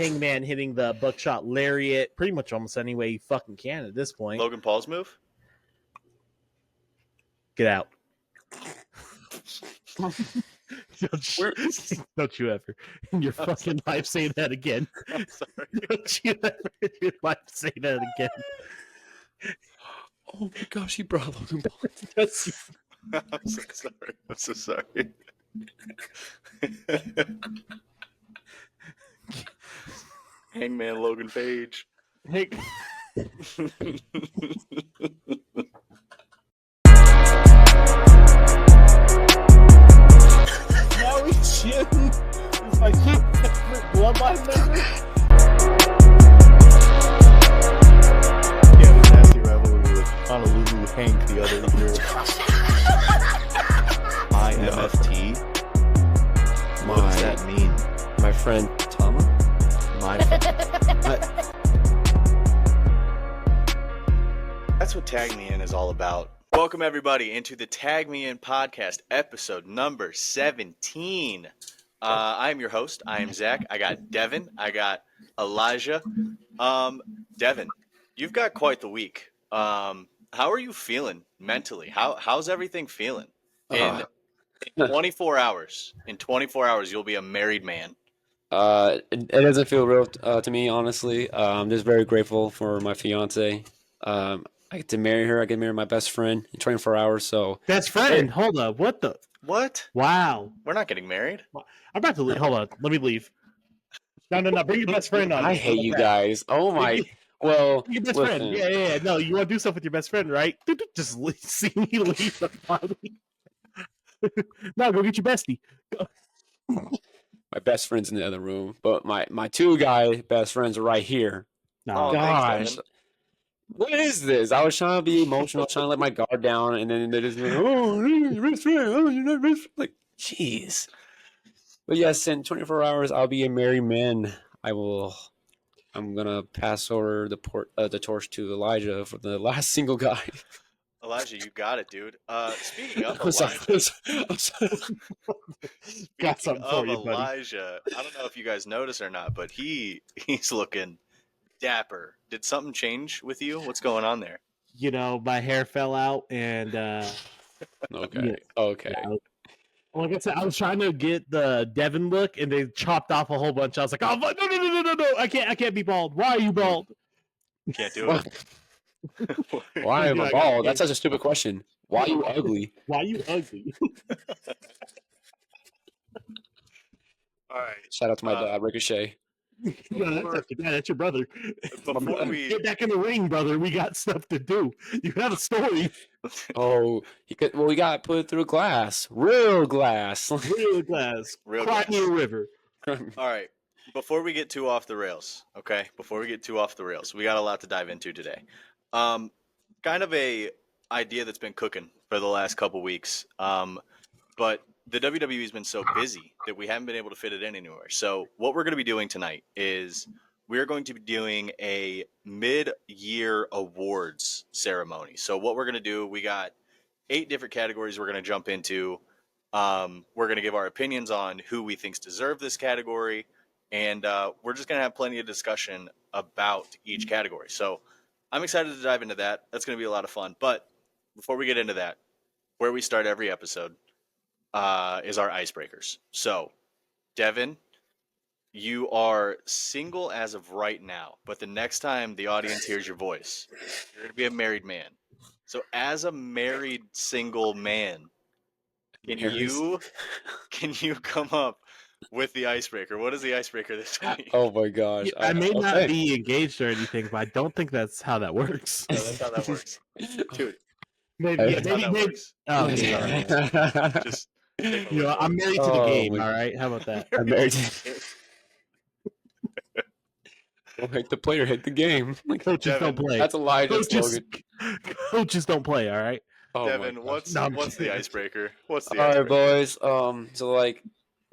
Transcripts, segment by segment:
Hangman hitting the buckshot lariat pretty much almost any way you fucking can at this point. Logan Paul's move? Get out. Don't you ever in your fucking life say that again. I'm sorry. Don't you ever in your life say that again. Oh my gosh, he brought Logan Paul. I'm so sorry. I'm so sorry. Hangman Logan Page. Hey. Now he's shooting. It's my favorite bloodline member. Yeah, the nasty rivalry with Honolulu Hank the other year. IMFT? What does that mean? My friend Tama? That's what Tag Me In is all about. Welcome everybody into the Tag Me In podcast, episode number 17. I am your host. I am Zach. I got Devin. I got Elijah. Devin, you've got quite the week. How are you feeling mentally? How's everything feeling? In 24 hours. In 24 hours, you'll be a married man. It doesn't feel real to me, honestly. I'm just very grateful for my fiance. I get to marry her. I get to marry my best friend in 24 hours. So Best friend. Hold up. What the? What? Wow. We're not getting married. I'm about to leave. Hold on. Let me leave. No. Bring your best friend on. I hate you guys. Oh my. Well, Your best listen. friend. Yeah. No, you want to do stuff with your best friend, right? Just see me leave the party. No, go get your bestie. My best friend's in the other room, but my two guy best friends are right here. No, Oh, gosh. thanks, Devin. What is this? I was trying to be emotional, trying to let my guard down, and then they just like, oh, you're your best friend. Oh, you're not best friend. Like, jeez. But yes, in 24 hours, I'll be a married man. I'm gonna pass over the torch to Elijah for the last single guy. Elijah, you got it, dude. Speaking of I'm sorry. Elijah, I'm sorry. Got speaking something of for you, buddy. Elijah, I don't know if you guys notice or not, but he's looking dapper. Did something change with you? What's going on there? You know, my hair fell out, and Okay. Yeah. Okay. like I said, I was trying to get the Devin look, and they chopped off a whole bunch. I was like, oh no! I can't be bald. Why are you bald? Can't do it. Why am Dude, I I got bald? kids. That's such a stupid question. Why are you ugly? Why are you ugly? All right. Shout out to my dad, Ricochet. No, that's not your dad. That's your brother. Before we Get back in the ring, brother. We got stuff to do. You have a story. Oh, we got put through glass, real glass. Real glass. Real Cry glass. me a river. All right. Before we get too off the rails, okay? Before we get too off the rails, we got a lot to dive into today. Kind of a idea that's been cooking for the last couple weeks. But the WWE's been so busy that we haven't been able to fit it in anywhere. So what we're going to be doing tonight is we're going to be doing a mid-year awards ceremony. So what we're going to do, we got 8 different categories we're going to jump into. We're going to give our opinions on who we think's deserve this category, and we're just going to have plenty of discussion about each category. So I'm excited to dive into that. That's going to be a lot of fun. But before we get into that, where we start every episode is our icebreakers. So, Devin, you are single as of right now, but the next time the audience hears your voice, you're going to be a married man. So, as a married single man, can you come up with the icebreaker? What is the icebreaker this week? Oh my gosh! I may not Okay. be engaged or anything, but I don't think that's how that works. No, that's how that works. Dude, Maybe. that's how that works. Oh, okay. Just take my You know, word for I'm it. married to the Oh, game. my- All right. How about that? I'm married to- Don't hate the player, hate the game. Like, Coaches Devin, don't play. that's Elijah's Coaches, slogan. coaches don't play. All right. Oh my Devin, gosh. what's No, I'm the kidding. icebreaker? What's the All right, icebreaker? boys. So like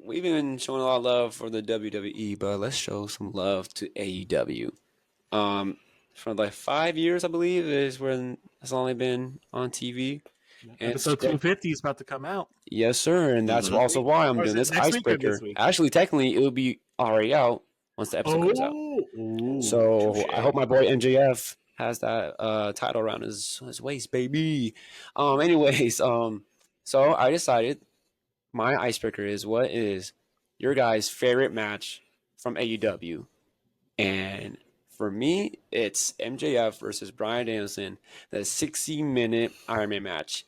we've been showing a lot of love for the WWE, but let's show some love to AEW. For like 5 years, I believe, is when it's only been on TV. And Episode 250 is about to come out. yes, sir, and that's Mhm. also why I'm Or is doing it this next week or icebreaker. this week? Actually, technically, it will be already out once the episode comes out. Ooh, So touche. I hope my boy MJF has that title around his waist, baby. Anyways, so I decided my icebreaker is what is your guys' favorite match from AEW, and for me, it's MJF versus Bryan Danielson, the 60-minute Iron Man match.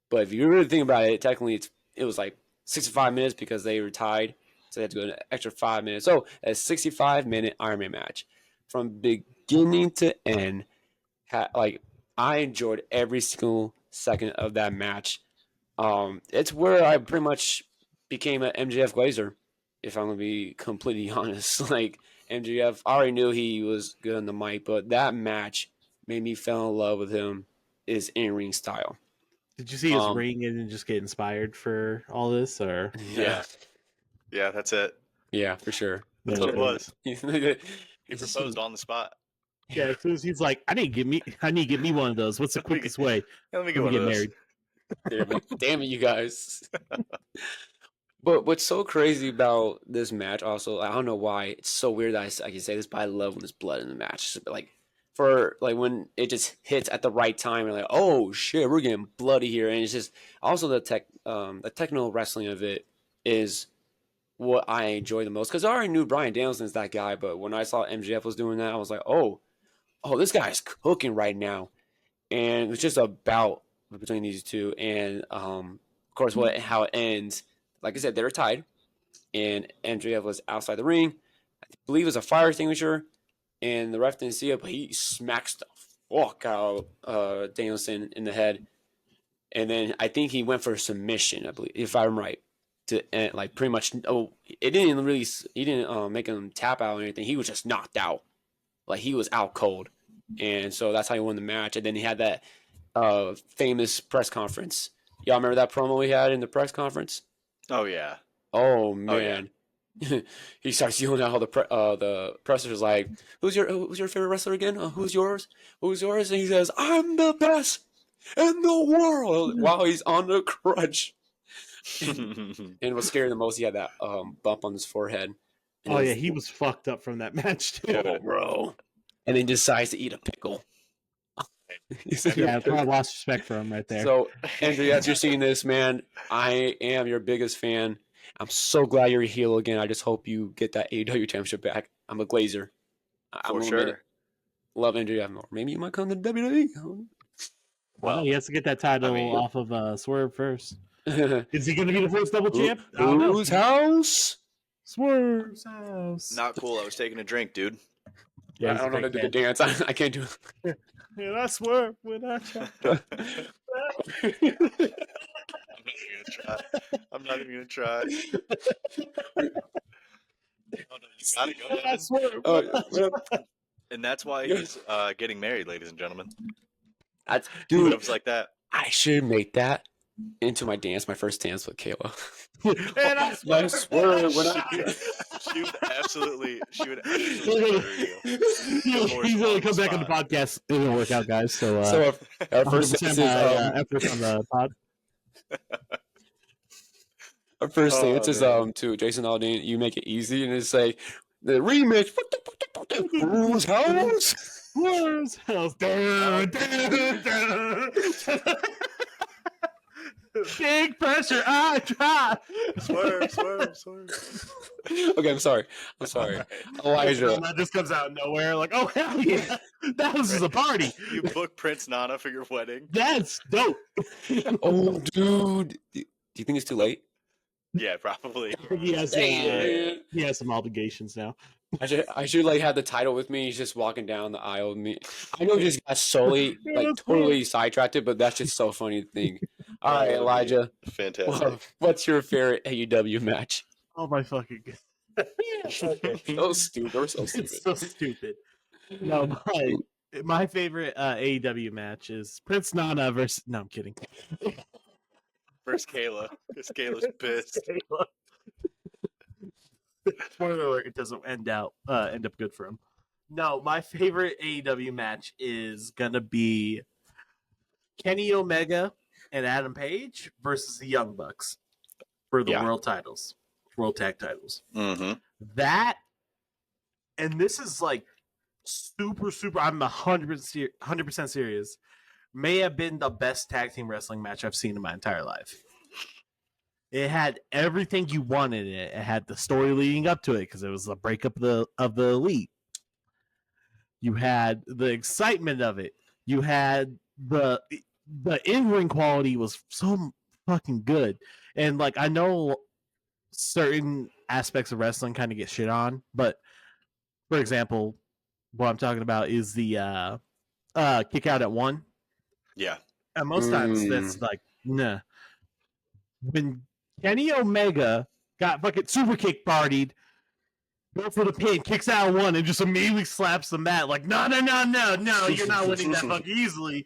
But if you really think about it, technically it was like 65 minutes because they were tied. So they had to go an extra 5 minutes. So a 65-minute Iron Man match. From beginning to end, I enjoyed every single second of that match. It's where I pretty much became an MJF Glazer, if I'm going to be completely honest. Like, MJF, I already knew he was good on the mic, but that match made me fall in love with him, his in-ring style. Did you see his ring and just get inspired for all this, or Yeah. Yeah, that's it. Yeah, for sure. That's what it was. He He proposed on the spot. yeah? As soon as he's like, I need to get me one of those. What's the quickest way? Yeah, let me Let me get one get of those. married. Damn it, you guys. But what's so crazy about this match, also, I don't know why it's so weird that I can say this, but I love when there's blood in the match. Like, for like when it just hits at the right time, and like, oh shit, we're getting bloody here, and it's just also the technical wrestling of it is what I enjoy the most, because I already knew Bryan Danielson's that guy, but when I saw MJF was doing that, I was like, oh, this guy's cooking right now, and it's just a bout between these two, and of course, how it ends. Like I said, they were tied, and MJF was outside the ring. I believe it was a fire extinguisher, and the ref didn't see it, but he smacks the fuck out Danielson in the head, and then I think he went for a submission, I believe, if I'm right. To like pretty much, it didn't really. He didn't make him tap out or anything. He was just knocked out, like he was out cold, and so that's how he won the match. And then he had that famous press conference. Y'all remember that promo we had in the press conference? Oh yeah. Oh man, he starts yelling out. All the presser's like, "Who's your favorite wrestler again? Who's yours? Who's yours?" And he says, "I'm the best in the world." While he's on the crutch. And what scared the most, he had that bump on his forehead. And Oh yeah, he was fucked up from that match too. Oh, bro. And then decides to eat a pickle. Yeah, I probably lost respect for him right there. So, Andrew, as you're seeing this, man, I am your biggest fan. I'm so glad you're a heel again. I just hope you get that AEW championship back. I'm a Glazer. For sure. Love Andrew more. Maybe you might come to WWE. Well, he has to get that title off of Swerve first. Is he going to be the first double champ? Whose house? Swerve's house. Not cool. I was taking a drink, dude. Yeah, I don't know how to do the dance. I can't do it. Yeah, I swerve when I try. I'm not even gonna try. Oh, no, you gotta go. I swerve. And that's why he's getting married, ladies and gentlemen. Dude, It was like that. I should make that into my first dance with Kayla. And I swerve when I... She would absolutely He's going to come back on the podcast. It's going to work out, guys. So our first dance is effort on the pod. Our first dance is to Jason Aldean. You make it easy and it's like the remix. Whose house? Whose house? Big pressure. I try. Swerve. Okay, I'm sorry. Elijah. That just comes out of nowhere. Like, oh hell yeah, that was just a party. You booked Prince Nana for your wedding. That's dope. Oh, dude. Do you think it's too late? Yeah, probably. He has some obligations now. I should like have the title with me. He's just walking down the aisle with me. I know he just got solely totally sidetracked, but that's just so funny to think. All right, Elijah. Fantastic. What's your favorite AEW match? Oh my fucking god. So stupid. We're so stupid. It's so stupid. No, my favorite AEW match is Prince Nana versus. No, I'm kidding. First Kayla, because Kayla's pissed. Spoiler alert: it doesn't end up good for him. No, my favorite AEW match is gonna be Kenny Omega and Adam Page versus the Young Bucks for the world tag titles. Mm-hmm. That and this is like super. I'm 100% serious. May have been the best tag team wrestling match I've seen in my entire life. It had everything you wanted in it. It had the story leading up to it because it was the breakup of the elite. You had the excitement of it. You had the in-ring quality was so fucking good. And like I know certain aspects of wrestling kind of get shit on, but for example, what I'm talking about is the kick out at one. Yeah. And most times that's like, nah. When Kenny Omega got fucking super kick partied, go for the pin, kicks out of one, and just immediately slaps the mat like, no, you're not winning that fucking easily.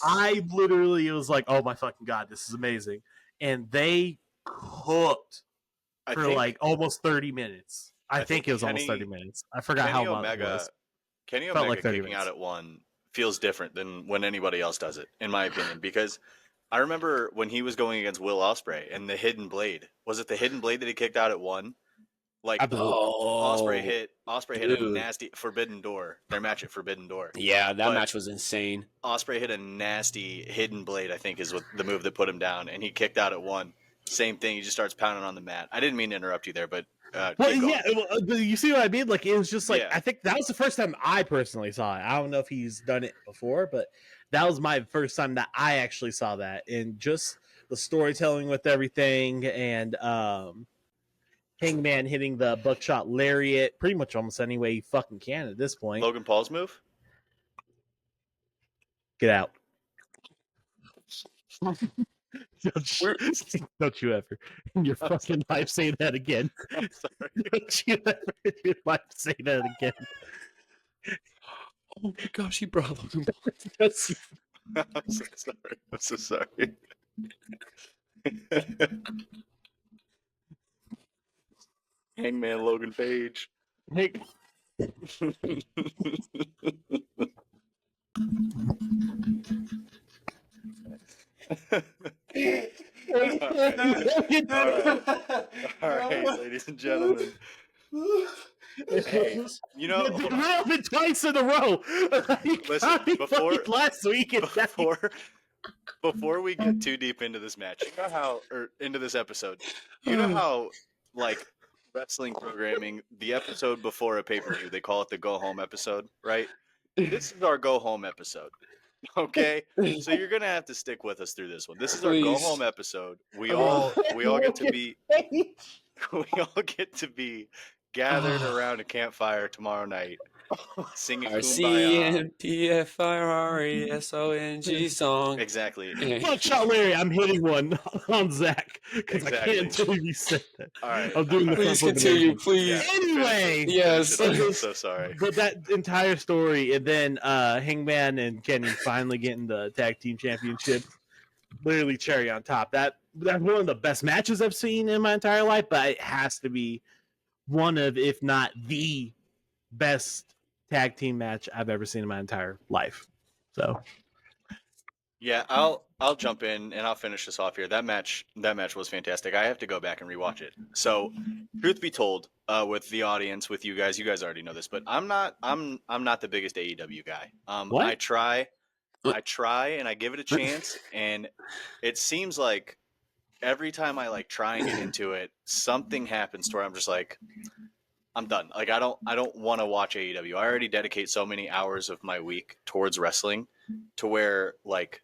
I literally was like, oh my fucking god, this is amazing. And they cooked for like almost 30 minutes. I think it was almost 30 minutes. I forgot how long it was. Kenny Omega like kicking out at one feels different than when anybody else does it, in my opinion, because I remember when he was going against Will Ospreay and the Hidden Blade. Was it the Hidden Blade that he kicked out at one? Like Ospreay hit a nasty Forbidden Door. Their match at Forbidden Door. Yeah, that match was insane. Ospreay hit a nasty Hidden Blade, I think is what the move that put him down, and he kicked out at one. Same thing. He just starts pounding on the mat. I didn't mean to interrupt you there, but you see what I mean? Like it was just like I think that was the first time I personally saw it. I don't know if he's done it before, but that was my first time that I actually saw that, and just the storytelling with everything, and Hangman hitting the buckshot lariat pretty much almost any way he fucking can at this point. Logan Paul's move? Get out. Don't you ever in your fucking life say that again. I'm sorry. Don't you ever in your life say that again. Oh my gosh, he brought Logan I'm so sorry. I'm so sorry. Hangman Logan Page. Hey. All right, ladies and gentlemen. Hey, you know, it happened twice in a row. Listen, last week, before we get too deep into this match, you know how, or into this episode, you know how, like, wrestling programming, the episode before a pay-per-view, they call it the go home episode, right? This is our go home episode. Okay, so you're gonna have to stick with us through this one. This is our go home episode. We all get to be gathered around a campfire tomorrow night, singing Kumbaya. RCMPFIRESONG song. Exactly. Buckshot Larry, I'm hitting one on Zach because I can't until you said that. All right. I'm doing the Please continue, please. Yeah, anyway, yes. I'm so sorry. But that entire story, and then Hangman and Kenny finally getting the tag team championship, literally cherry on top. That's one of the best matches I've seen in my entire life, but it has to be one of, if not the best tag team match I've ever seen in my entire life. So, yeah, I'll jump in and I'll finish this off here. That match was fantastic. I have to go back and rewatch it. So, truth be told, with the audience, with you guys already know this, but I'm not the biggest AEW guy. What? I try and I give it a chance, and it seems like every time I like try and get into it, something happens to where I'm just like, I'm done. Like I don't want to watch AEW. I already dedicate so many hours of my week towards wrestling to where like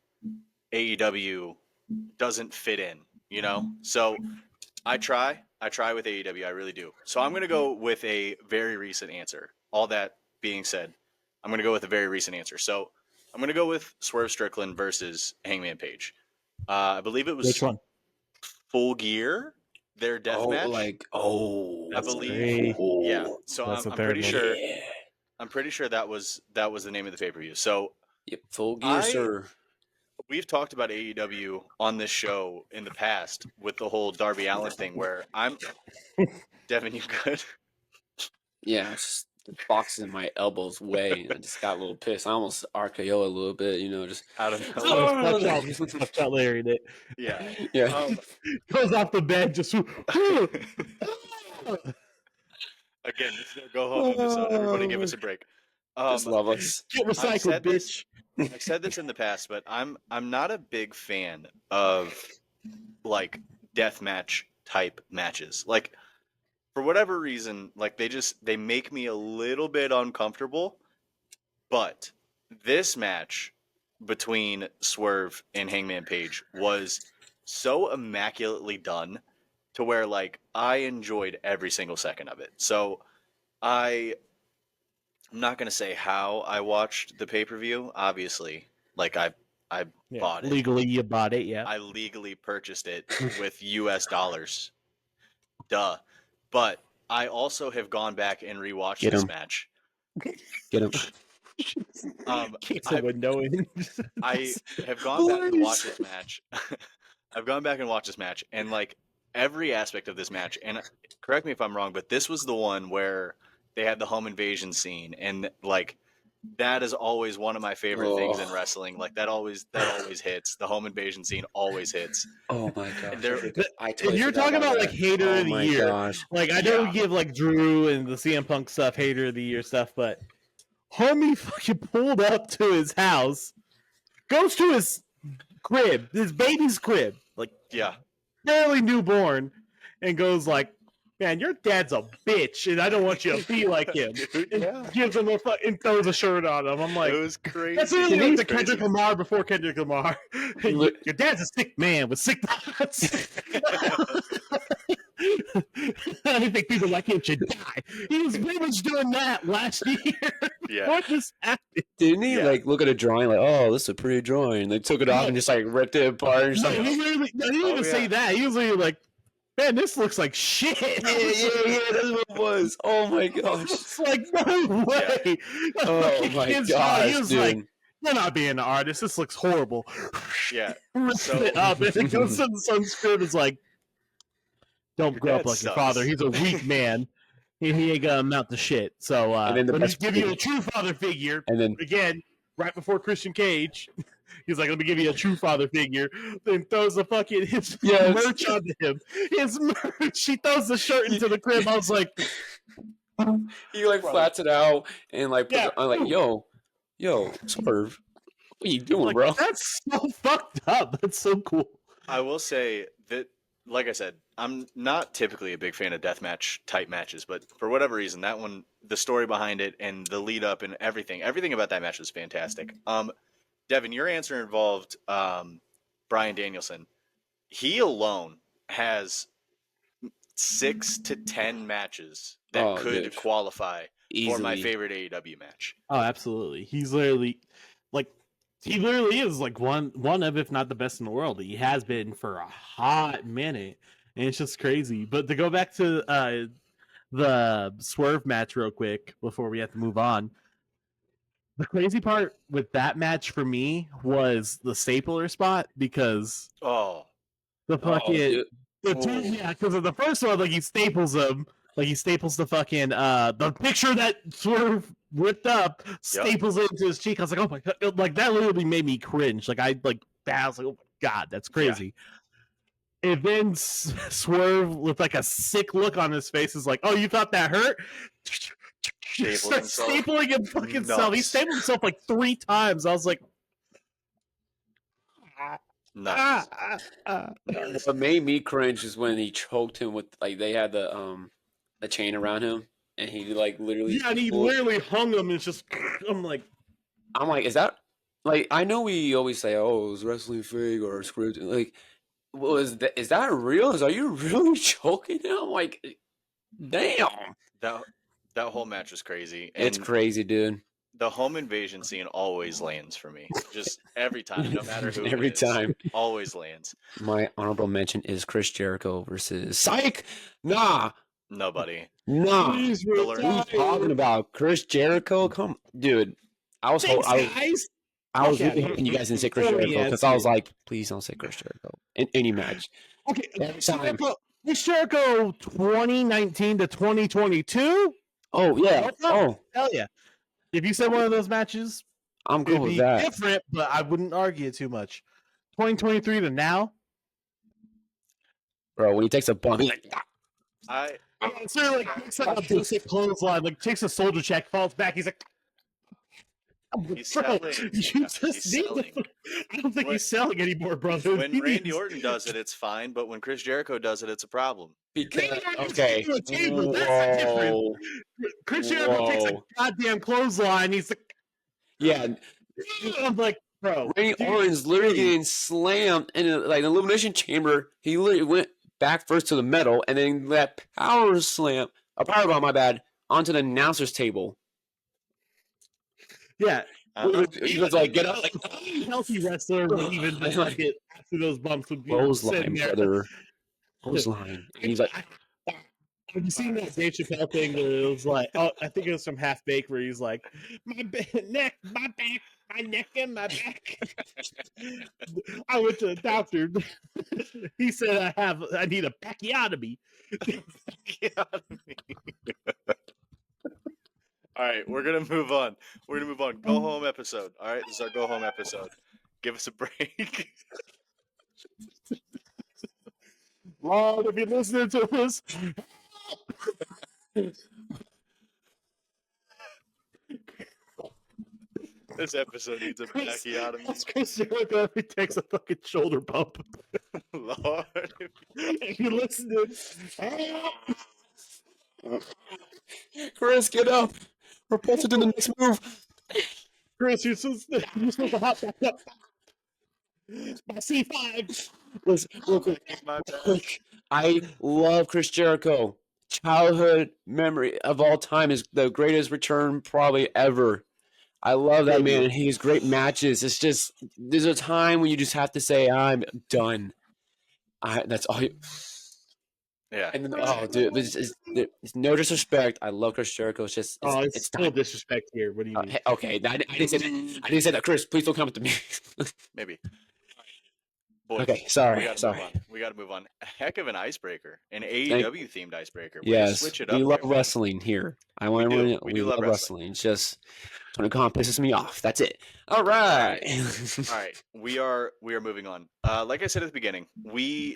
AEW doesn't fit in, you know? So I try with AEW, I really do. So I'm going to go with a very recent answer. All that being said, I'm going to go with a very recent answer. So I'm going to go with Swerve Strickland versus Hangman Page. I believe it was which one? Full Gear, their death match. I believe. Yeah. So I'm pretty sure. Yeah. I'm pretty sure that was the name of the pay-per-view. So yep, Full Gear, sir. We've talked about AEW on this show in the past with the whole Darby Allin thing where I'm Devin, you good? Yeah, it's just the box in my elbow's way. And I just got a little pissed. I almost RKO a little bit, you know, just out of Buckshot Larry did. Yeah. Yeah. Goes off the bed just Again, this is our go home episode. Everybody, give us a break. Just love us. Get recycled, I've said bitch. I've said this in the past, but I'm not a big fan of like deathmatch type matches. Like for whatever reason, like they make me a little bit uncomfortable. But this match between Swerve and Hangman Page was so immaculately done to where like I enjoyed every single second of it. So I'm not gonna say how I watched the pay-per-view. Obviously, like I bought it. Legally, you bought it, yeah. I legally purchased it with US dollars. Duh. But I also have gone back and rewatched Get this 'em. match. Get him. Kicks a window in. I have gone back and watched this match. I've gone back and watched this match, and like every aspect of this match, and correct me if I'm wrong, but this was the one where they had the home invasion scene, and like that is always one of my favorite things in wrestling. Like that always hits. The home invasion scene always hits. Oh my gosh. And there- I If totally you're forgot talking about like that. hater Oh of the my year, gosh. like I know Yeah. we give like Drew and the CM Punk stuff hater of the year stuff, but homie fucking pulled up to his house, goes to his crib, his baby's crib, like Yeah, barely newborn, and goes like, "Man, your dad's a bitch, and I don't want you to be like him." And Yeah. gives him and throws a shirt on him. I'm like, it was crazy. that's literally like It the was crazy. Kendrick Lamar before Kendrick Lamar. Look- Your dad's a sick man with sick thoughts. I think people like him should die. He was pretty much doing that last year. Yeah. What just happened? Didn't he Yeah. like look at a drawing like, oh, this is a pretty drawing? They took it off and just like ripped it apart or No, something. he literally, no, he didn't Oh, even yeah. say that. He was literally like, "Man, this looks like shit." Yeah, that's what it was. Oh my gosh. It's like, no way. Oh my He gosh, was dude. like, "You're not being an artist. This looks horrible." Yeah. Rips So- it up, and it goes to the son's crib. It's like, "Don't Your grow up dad like your sucks." father. He's a weak man. He ain't gonna amount to shit." So, And then the let me best give you thing- a true father figure. And then Again, right before Christian Cage, he's like, "Let me give you a true father figure." Then throws the fucking his Yes. merch onto him. His merch. He throws the shirt into the crib. I was like, he like flats it out and like puts Yeah. it on like, yo, Swerve. What are you doing, like, bro? "That's so fucked up. That's so cool." I will say that, like I said, I'm not typically a big fan of deathmatch type matches, but for whatever reason, that one, the story behind it and the lead up and everything about that match was fantastic. Devin, your answer involved Bryan Danielson. He alone has 6 to 10 matches that Oh, could dude. qualify for my Easily. favorite AEW match. Oh, absolutely. He's literally like he literally is like one of, if not the best in the world. He has been for a hot minute, and it's just crazy. But to go back to the Swerve match real quick before we have to move on. The crazy part with that match for me was the stapler spot because Oh, the fucking dude. the two, yeah, because of the first one, like he staples them, like he staples the fucking the picture that Swerve ripped up, staples it into his cheek. I was like, oh my god, like that literally made me cringe. Like I like that. I was like, oh my god, that's crazy. And then Swerve with like a sick look on his face is like, oh, you thought that hurt? Starts himself. stapling him fucking self. He Nuts. stapled himself like 3 times. I was like, nuts. What made me cringe is when he choked him with like they had the chain around him and he like literally yeah, and he literally hung him. And it's just, I'm like, is that like I know we always say, oh, it was wrestling fake or scripted. Like, is that real? Are you really choking him? Like, damn, That whole match was crazy. it's And crazy, dude. the home invasion scene always lands for me. Just every time, no matter who. Every it is, time. always lands. My honorable mention is Chris Jericho versus Psych. Nah. Nobody. please the learn- What are you talking about? Chris Jericho? Come, dude. I was Thanks, I guys. was hoping you guys didn't say Chris Oh, Jericho yes, because I was like, please don't say Chris Jericho in any match. Okay, Every time. Chris Jericho 2019 to 2022? Oh yeah. What's up? Oh, Hell yeah. If you said one of those matches, I'm good it'd with be that. different, but I wouldn't argue it too much. 2023 to now, Bro, when he takes a bump, he's like, I So like takes like a basic clothesline, like takes a shoulder check, falls back. He's like, He's bro, selling. you just He's need selling. I don't think When- he's selling anymore, brother. when He Randy needs- Orton does it, it's fine, but when Chris Jericho does it, it's a problem. Because Orton's okay, doing a table, that's different. whoa, Chris Jericho takes a whoa, goddamn clothesline. He's like, yeah. I'm like, bro, Randy dude, Orton's literally dude. getting slammed in like an elimination chamber. He literally went back first to the metal and then that power slam, a power bomb, my bad, onto the announcer's table. Yeah, He was like, get up, like healthy wrestler would even just like get after those bumps would be sitting clothesline, there. brother. Clothesline. And he's like, Have you seen that Dave Chappelle thing where it was like, oh, I think it was from Half Baked where he's like, my neck, my back, my neck, and my back. I went to the doctor. He said I need a pacchiotomy. All right, we're gonna move on. We're gonna move on. Go home episode. All right, this is our go home episode. Give us a break. Lord, if you're listening to this, This episode needs a pacchiotomy. Chris Jericho if he takes a fucking shoulder bump. Lord, If you listen to Chris, get up. We're posted to the next move. Chris, you're supposed to hop back up. My C5. Listen, real quick. my bad. Quick. I love Chris Jericho. Childhood memory of all time is the greatest return probably ever. I love that man. He has great matches. It's just there's a time when you just have to say I'm done. That's all. Yeah. And then, oh, dude, it's no disrespect. I love Chris Jericho. It's just It's still time. disrespect here. What do you mean? Hey, okay, I didn't say that. I didn't say that. Chris, please don't come to me. Maybe. Boys, Okay, sorry, we gotta sorry. Move on. We got to move on. A heck of an icebreaker, an AEW themed icebreaker. Way to Yes, switch it up we love there, man. wrestling here. I want do. everyone. We We do love love wrestling. It's just when it comes pisses me off. That's it. All right. All right, we are moving on. Like I said at the beginning, we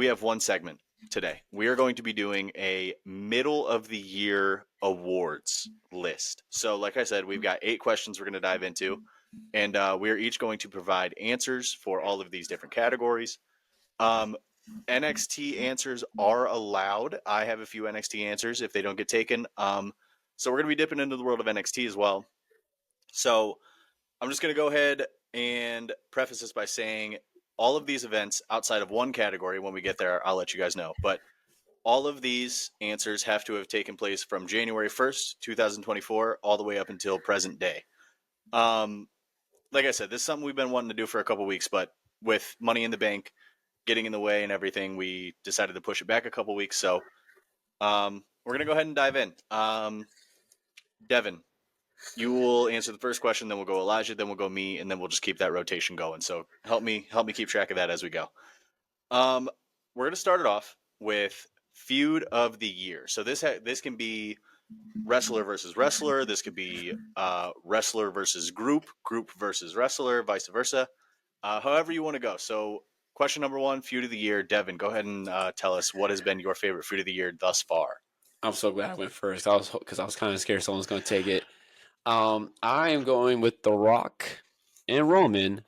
have one segment today. We are going to be doing a middle of the year awards list. So, like I said, we've got 8 questions we're going to dive into, and we are each going to provide answers for all of these different categories. NXT answers are allowed. I have a few NXT answers if they don't get taken. So we're going to be dipping into the world of NXT as well. So I'm just going to go ahead and preface this by saying all of these events outside of one category, when we get there, I'll let you guys know. But all of these answers have to have taken place from January 1st, 2024, all the way up until present day. Like I said, this is something we've been wanting to do for a couple weeks, but with Money in the Bank getting in the way and everything, we decided to push it back a couple weeks. So we're going to go ahead and dive in. Devin, you will answer the first question, then we'll go Elijah, then we'll go me, and then we'll just keep that rotation going. So help me keep track of that as we go. We're going to start it off with feud of the year. So this can be wrestler versus wrestler. This could be wrestler versus group versus wrestler, vice versa. However you want to go. So question number 1, feud of the year. Devin, go ahead and tell us what has been your favorite feud of the year thus far. I'm so glad I went first. Because I was kind of scared someone was going to take it. I am going with The Rock and Roman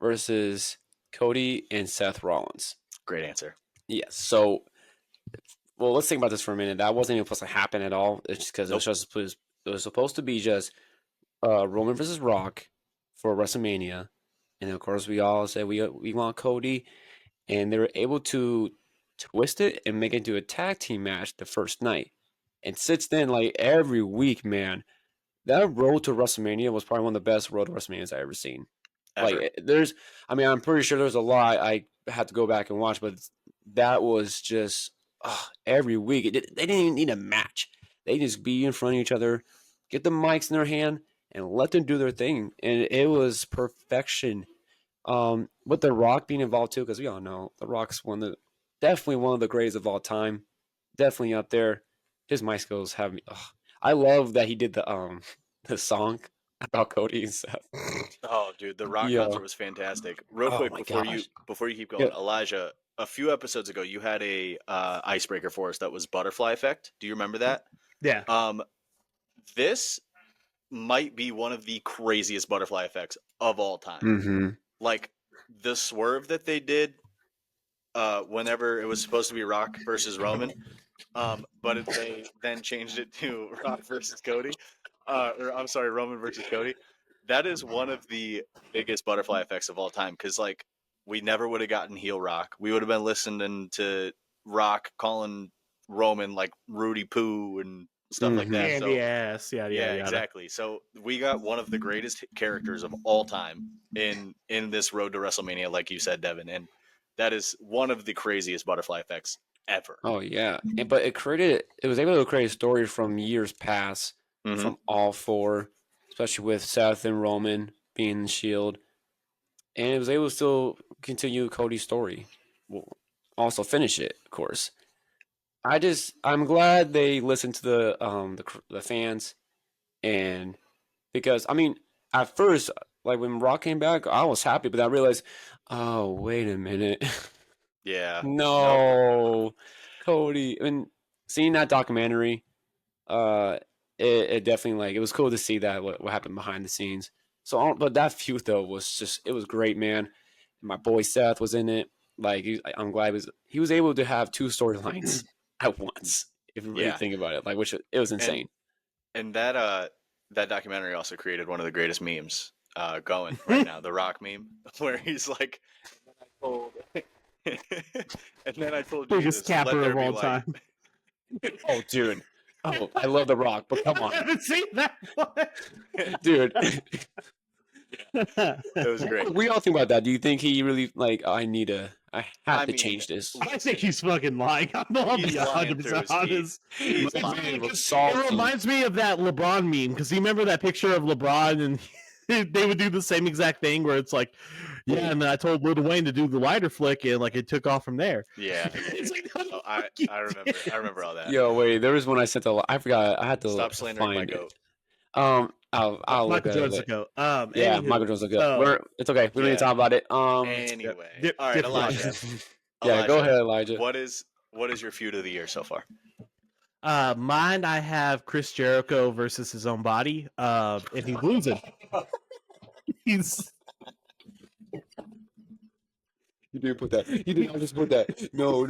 versus Cody and Seth Rollins. Great answer. Yes. So, well, let's think about this for a minute. That wasn't even supposed to happen at all. It's just because it was supposed to be just Roman versus Rock for WrestleMania, and of course we all said we want Cody, and they were able to twist it and make it into a tag team match the first night. And since then, like every week, man, that road to WrestleMania was probably one of the best road to WrestleManias I've ever seen. Ever. Like I'm pretty sure there's a lot I had to go back and watch, but that was just every week. They didn't even need a match. They just be in front of each other, get the mics in their hand, and let them do their thing. And it was perfection. With The Rock being involved too, because we all know The Rock's definitely one of the greatest of all time. Definitely up there. His mic skills have me. I love that he did the song about Cody and Seth. Oh, dude, the Rock Yeah. concert was fantastic. Real Oh quick my before gosh. you keep going, Yeah. Elijah, a few episodes ago, you had a icebreaker for us that was butterfly effect. Do you remember that? Yeah. This might be one of the craziest butterfly effects of all time. Mm-hmm. Like the swerve that they did whenever it was supposed to be Rock versus Roman, but they then changed it to Rock versus Cody, or I'm sorry, Roman versus Cody. That is one of the biggest butterfly effects of all time because like we never would have gotten heel Rock. We would have been listening to Rock calling Roman like Rudy Poo and stuff like that. Candy So ass. Yeah. yeah, exactly. So we got one of the greatest characters of all time in this road to WrestleMania, like you said, Devin, and that is one of the craziest butterfly effects ever. Oh yeah, but it was able to create a story from years past Mhm. from all four, especially with Seth and Roman being the Shield, and it was able to still continue Cody's story. Well, also finish it, of course. I'm glad they listened to the fans, and because I mean at first like when Rock came back, I was happy, but I realized, oh wait a minute. Yeah. No, Cody. I mean, seeing that documentary, it definitely like it was cool to see that what happened behind the scenes. So, but that feud though was it was great, man. My boy Seth was in it. Like, I'm glad he was able to have two storylines at once. If you really Yeah. think about it, like which it was insane. And that documentary also created one of the greatest memes going right now, the Rock meme, where he's like, and then I told Biggest Jesus, let capper there of be all light. time. Oh, dude. Oh, I love The Rock, but come I on, haven't seen that one. dude. It was great. We all think about that. Do you think he really like? I have I to mean, change this. I think he's fucking lying. I'll He's be lying 100% through his honest. He's My lying. man was It salty. reminds me of that LeBron meme because you remember that picture of LeBron and they would do the same exact thing where it's like, yeah, and then I told Lil Wayne to do the lighter flick and like it took off from there. Yeah. It's like, no, Oh, fuck you I remember. didn't. I remember all that. Yo, wait. There was one I sent. I forgot. I had to Stop slandering my find goat. it. I'll look Michael at Jordan's a it. goat. Yeah, Anywho, Michael Jones. so It's okay. We don't need Yeah. to talk about it. Anyway, all right, different Elijah. podcast. Yeah, go ahead, Elijah. What is your feud of the year so far? Mine, I have Chris Jericho versus his own body. And he's losing. He's You didn't put that. You did not just put that. No.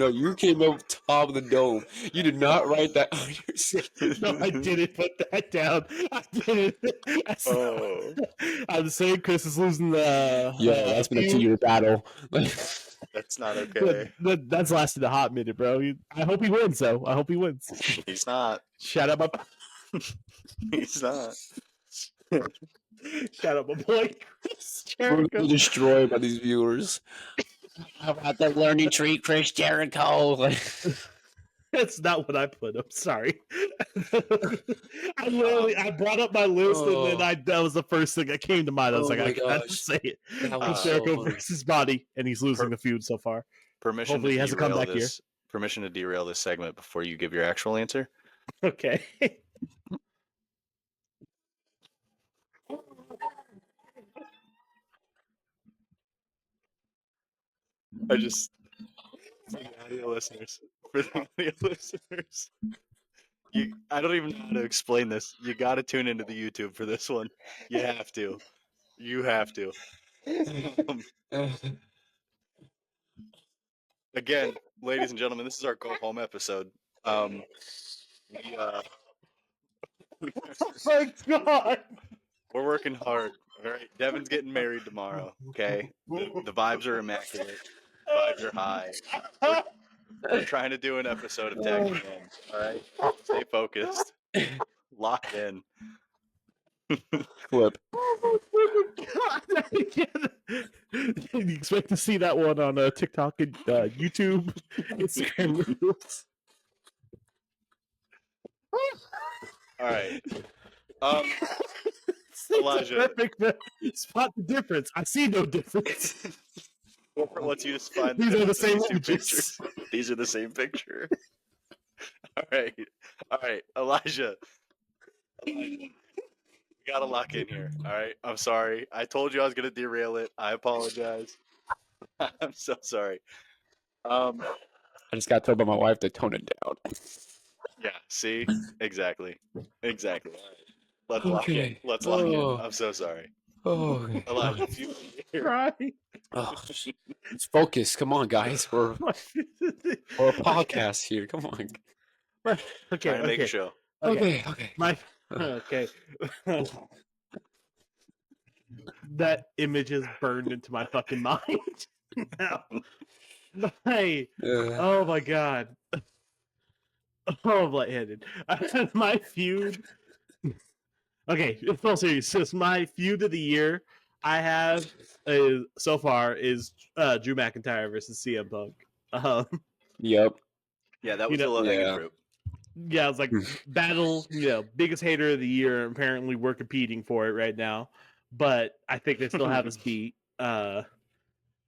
You came up top of the dome. You did not write that on your shit. no, I didn't put that down. I didn't. Oh, I'm saying Chris is losing the. Yeah, that's been a feud. 2-year battle. that's not okay. That's lasted a hot minute, bro. I hope he wins, though. I hope he wins. He's not. Shout out my. He's not. Shout out my boy Chris We're Jericho. destroyed by these viewers. How about that learning tree, Chris Jericho? That's not what I put. I'm sorry. I brought up my list and then that was the first thing that came to mind. I was Oh like, my I gotta gosh. say it. That was Chris so Jericho funny. versus Body, and he's losing the feud so far. Permission Hopefully he to has a derail comeback here. this. Permission to derail this segment before you give your actual answer. Okay. I just for the audio listeners. I don't even know how to explain this. You got to tune into the YouTube for this one. You have to. You have to. Again, ladies and gentlemen, this is our go home episode. Oh my god. We're working hard. All right, Devin's getting married tomorrow. Okay, the vibes are immaculate. Vibes are high. We're trying to do an episode of Tag Team. All right, stay focused. Lock in. Flip. Oh my god. You expect to see that one on TikTok and YouTube, Instagram Reels. All right. It's Elijah. perfect. Spot the difference. I see no difference. Once you just find These are the same two images. pictures. These are the same picture. All right, Elijah. You gotta lock in here. All right, I'm sorry. I told you I was gonna derail it. I apologize. I'm so sorry. I just got told by my wife to tone it down. Yeah. See. Exactly. Exactly. Let's lock in. Okay. Let's lock in. Oh. I'm so sorry. Okay. Elijah, if you here. Crying. Oh, let's focus. Come on, guys. We're a podcast here. Come on. Okay. Trying to make a Okay. show. Okay. Okay. My okay. That image is burned into my fucking mind. Now, oh my god. Oh, I'm lightheaded. My feud. Okay, it's all serious. So my feud of the year I have so far is Drew McIntyre versus CM Punk. Yep. Yeah, that was You the know- low hanging Yeah. fruit. Yeah, it's like battle, biggest hater of the year. Apparently, we're competing for it right now, but I think they still have us beat. The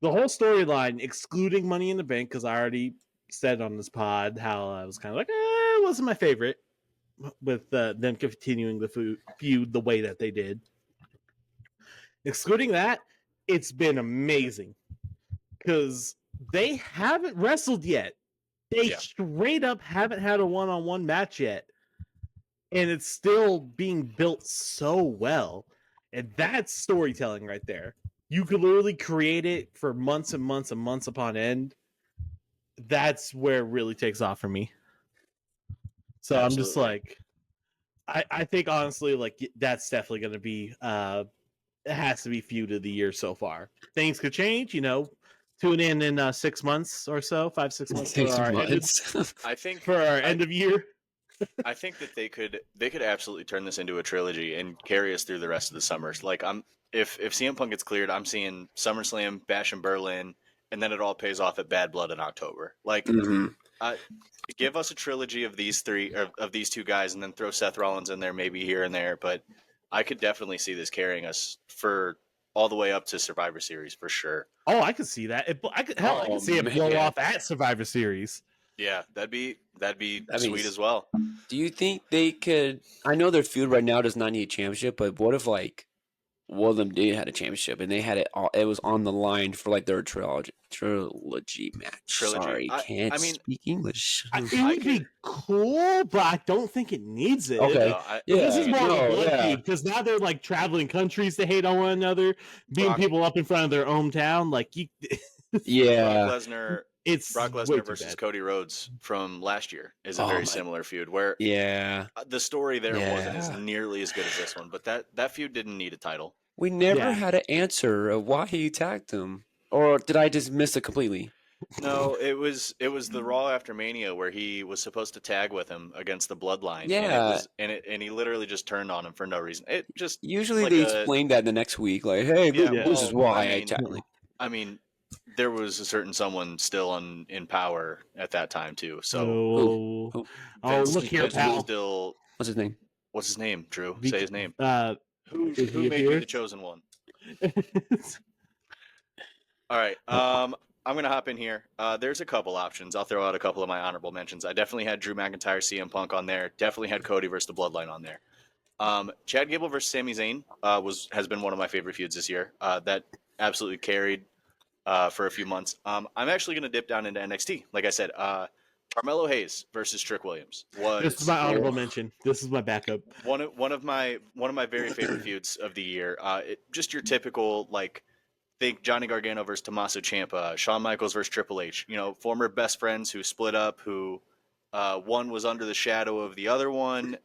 whole storyline, excluding Money in the Bank, because I already said on this pod how I was kind of like, it wasn't my favorite with them continuing the feud the way that they did. Excluding that, it's been amazing because they haven't wrestled yet. They straight up haven't had a one-on-one match yet. And it's still being built so well. And that's storytelling right there. You could literally create it for months and months and months upon end. That's where it really takes off for me. So I'm just Absolutely. like, I think honestly, like that's definitely going to be, it has to be feud of the year so far. Things could change, Tune in 6 months or so, 5-6 months for 6 our months. I think end of year. I think that they could absolutely turn this into a trilogy and carry us through the rest of the summers. Like if CM Punk gets cleared, I'm seeing SummerSlam, Bash in Berlin, and then it all pays off at Bad Blood in October. Like Mhm. give us a trilogy of these three of these two guys, and then throw Seth Rollins in there maybe here and there. But I could definitely see this carrying us for all the way up to Survivor Series for sure. Oh, I could see that. I could see it blow man. off at Survivor Series. Yeah, that'd be That'd be sweet as well. Do you think they could? I know their feud right now does not need a championship, but what if like one of them did had a championship and they had it all? It was on the line for like their trilogy match. Trilogy. Sorry, can't I mean, speak English. It would be cool, but I don't think it needs it. Okay. This is more of a blood yeah. feud because now they're like traveling countries to hate on one another, beating people up in front of their hometown. Like, Yeah. Brock Lesnar versus Cody Rhodes from last year is a very similar feud where the story there wasn't as nearly as good as this one, but that feud didn't need a title. We never had an answer of why he attacked him, or did I just miss it completely? No, it was the Raw after Mania where he was supposed to tag with him against the Bloodline. Yeah, and he literally just turned on him for no reason. It just usually like they explain that the next week, like, "Hey, this is why I attacked." I mean, there was a certain someone still in power at that time too. So, look here, pal. Still, what's his name? What's his name? Drew, say his name. Who made you the chosen one? All right. I'm gonna hop in here. There's a couple options. I'll throw out a couple of my honorable mentions. I definitely had Drew McIntyre, CM Punk on there. Definitely had Cody versus the Bloodline on there. Chad Gable versus Sami Zayn has been one of my favorite feuds this year. That absolutely carried for a few months. I'm actually gonna dip down into NXT. Like I said, Carmelo Hayes versus Trick Williams was. This is my honorable mention. This is my backup. One of my very favorite feuds of the year. Just your typical like. Think Johnny Gargano versus Tommaso Ciampa, Shawn Michaels versus Triple H. Former best friends who split up, who one was under the shadow of the other one.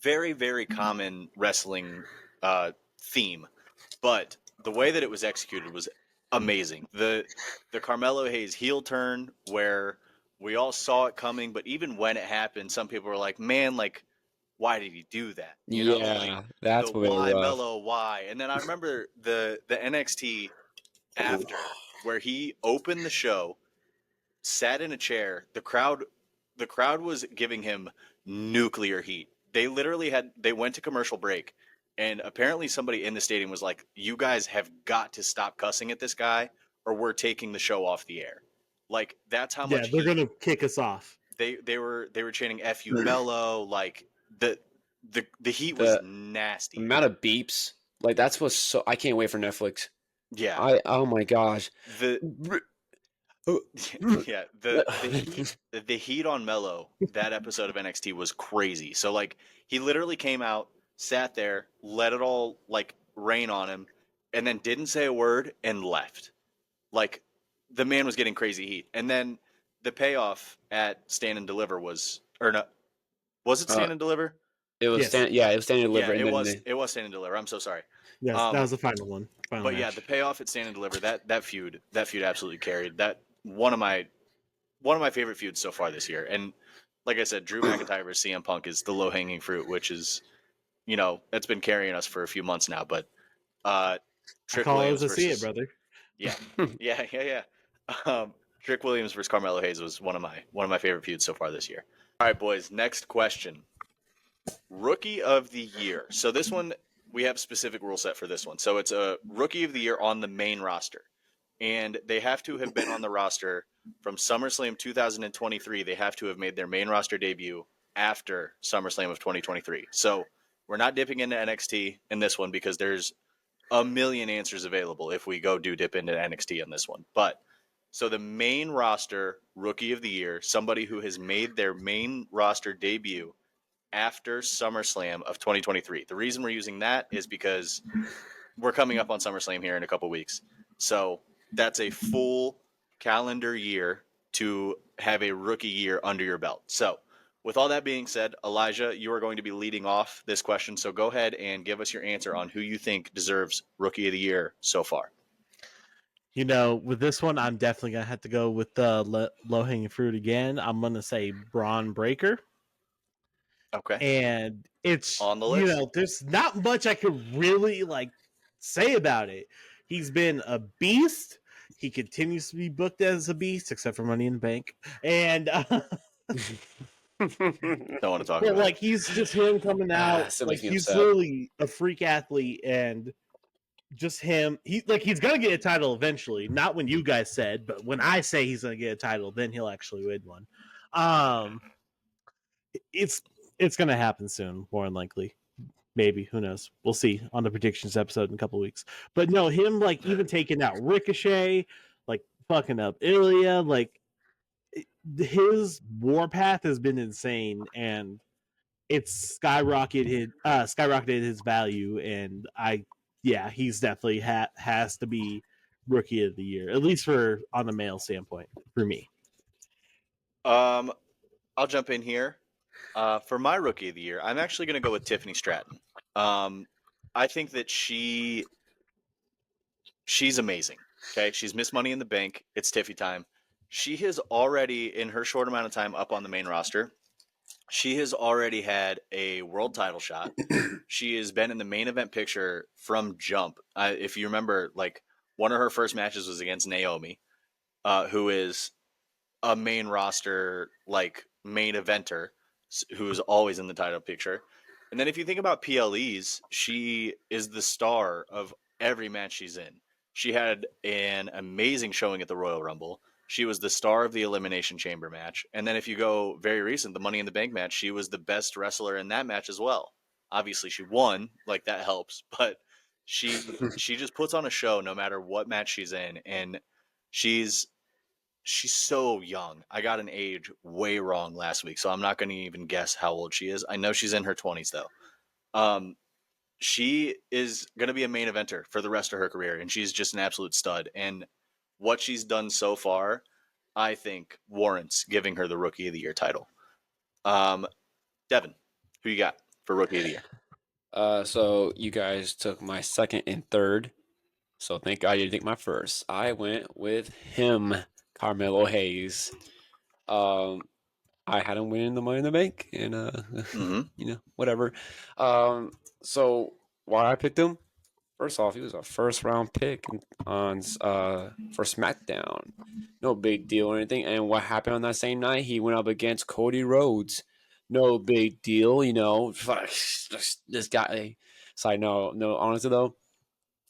Very, very common wrestling theme, but the way that it was executed was amazing. The Carmelo Hayes heel turn, where we all saw it coming, but even when it happened, some people were like, "Man, like." Why did he do that? That's what why Mello, why? And then I remember the NXT after where he opened the show, sat in a chair. The crowd was giving him nuclear heat. They literally they went to commercial break, and apparently somebody in the stadium was like, "You guys have got to stop cussing at this guy, or we're taking the show off the air." Like that's how much. Yeah, they're gonna kick us off. They were chanting "F you, Mello," like. The heat was nasty. The amount of beeps, like that's what's so. I can't wait for Netflix. Yeah. Oh my gosh. Yeah, the heat on Mello, that episode of NXT was crazy. So like he literally came out, sat there, let it all like rain on him, and then didn't say a word and left. Like the man was getting crazy heat. And then the payoff at Stand and Deliver was or no, was it Stand and Deliver? It was Yes. it was Stand and Deliver, Yeah, and it then was it was Stand and Deliver. I'm so sorry. Yes, that was the final one. Final But yeah, match. the payoff at Stand and Deliver, that feud absolutely carried. That one of my favorite feuds so far this year. And like I said, Drew McIntyre versus CM Punk is the low hanging fruit, which is, that's been carrying us for a few months now. But I Trick call it Williams as I see it, versus brother. yeah, yeah. Trick Williams versus Carmelo Hayes was one of my favorite feuds so far this year. All right, boys. Next question: Rookie of the Year. So this one we have specific rule set for this one. So it's a Rookie of the Year on the main roster, and they have to have been on the roster from SummerSlam 2023. They have to have made their main roster debut after SummerSlam of 2023. So we're not dipping into NXT in this one because there's a million answers available if we go dip into NXT on this one. But so the main roster Rookie of the Year, somebody who has made their main roster debut after SummerSlam of 2023. The reason we're using that is because we're coming up on SummerSlam here in a couple weeks. So that's a full calendar year to have a rookie year under your belt. So with all that being said, Elijah, you are going to be leading off this question. So go ahead and give us your answer on who you think deserves Rookie of the Year so far. With this one, I'm definitely going to have to go with the low-hanging fruit again. I'm going to say Braun Breaker. Okay. And it's, on the list. There's not much I could really, say about it. He's been a beast. He continues to be booked as a beast, except for Money in the Bank. And Don't want to talk but about it. he's just him coming out. Still Like makes me he's upset. literally a freak athlete, and just him. He's gonna get a title eventually. Not when you guys said, but when I say he's gonna get a title, then he'll actually win one. It's gonna happen soon, more than likely. Maybe, who knows? We'll see on the predictions episode in a couple weeks. But no, him even taking out Ricochet, fucking up Ilya, his warpath has been insane, and it's skyrocketed his value, and he's definitely has to be Rookie of the Year, at least for on the male standpoint for me. I'll jump in here. For my Rookie of the Year, I'm actually going to go with Tiffany Stratton. I think that she's amazing. Okay, she's Miss Money in the Bank. It's Tiffy time. She has already, in her short amount of time up on the main roster, she has already had a world title shot. She has been in the main event picture from jump. If you remember, one of her first matches was against Naomi, who is a main roster, main eventer, who is always in the title picture. And then if you think about PLEs, she is the star of every match she's in. She had an amazing showing at the Royal Rumble. She was the star of the Elimination Chamber match. And then if you go very recent, the Money in the Bank match, she was the best wrestler in that match as well. Obviously, she won. That helps. But she just puts on a show no matter what match she's in. And she's so young. I got an age way wrong last week, so I'm not going to even guess how old she is. I know she's in her 20s, though. She is going to be a main eventer for the rest of her career, and she's just an absolute stud. And what she's done so far, I think, warrants giving her the Rookie of the Year title. Devin, who you got for Rookie of the Year? So you guys took my second and third. So thank God you didn't take my first. I went with him, Carmelo Hayes. I had him winning the Money in the Bank, and whatever. So why I picked him? First off, he was a first round pick on for SmackDown. No big deal or anything. And what happened on that same night? He went up against Cody Rhodes. No big deal, this guy. Side note, no, honestly though,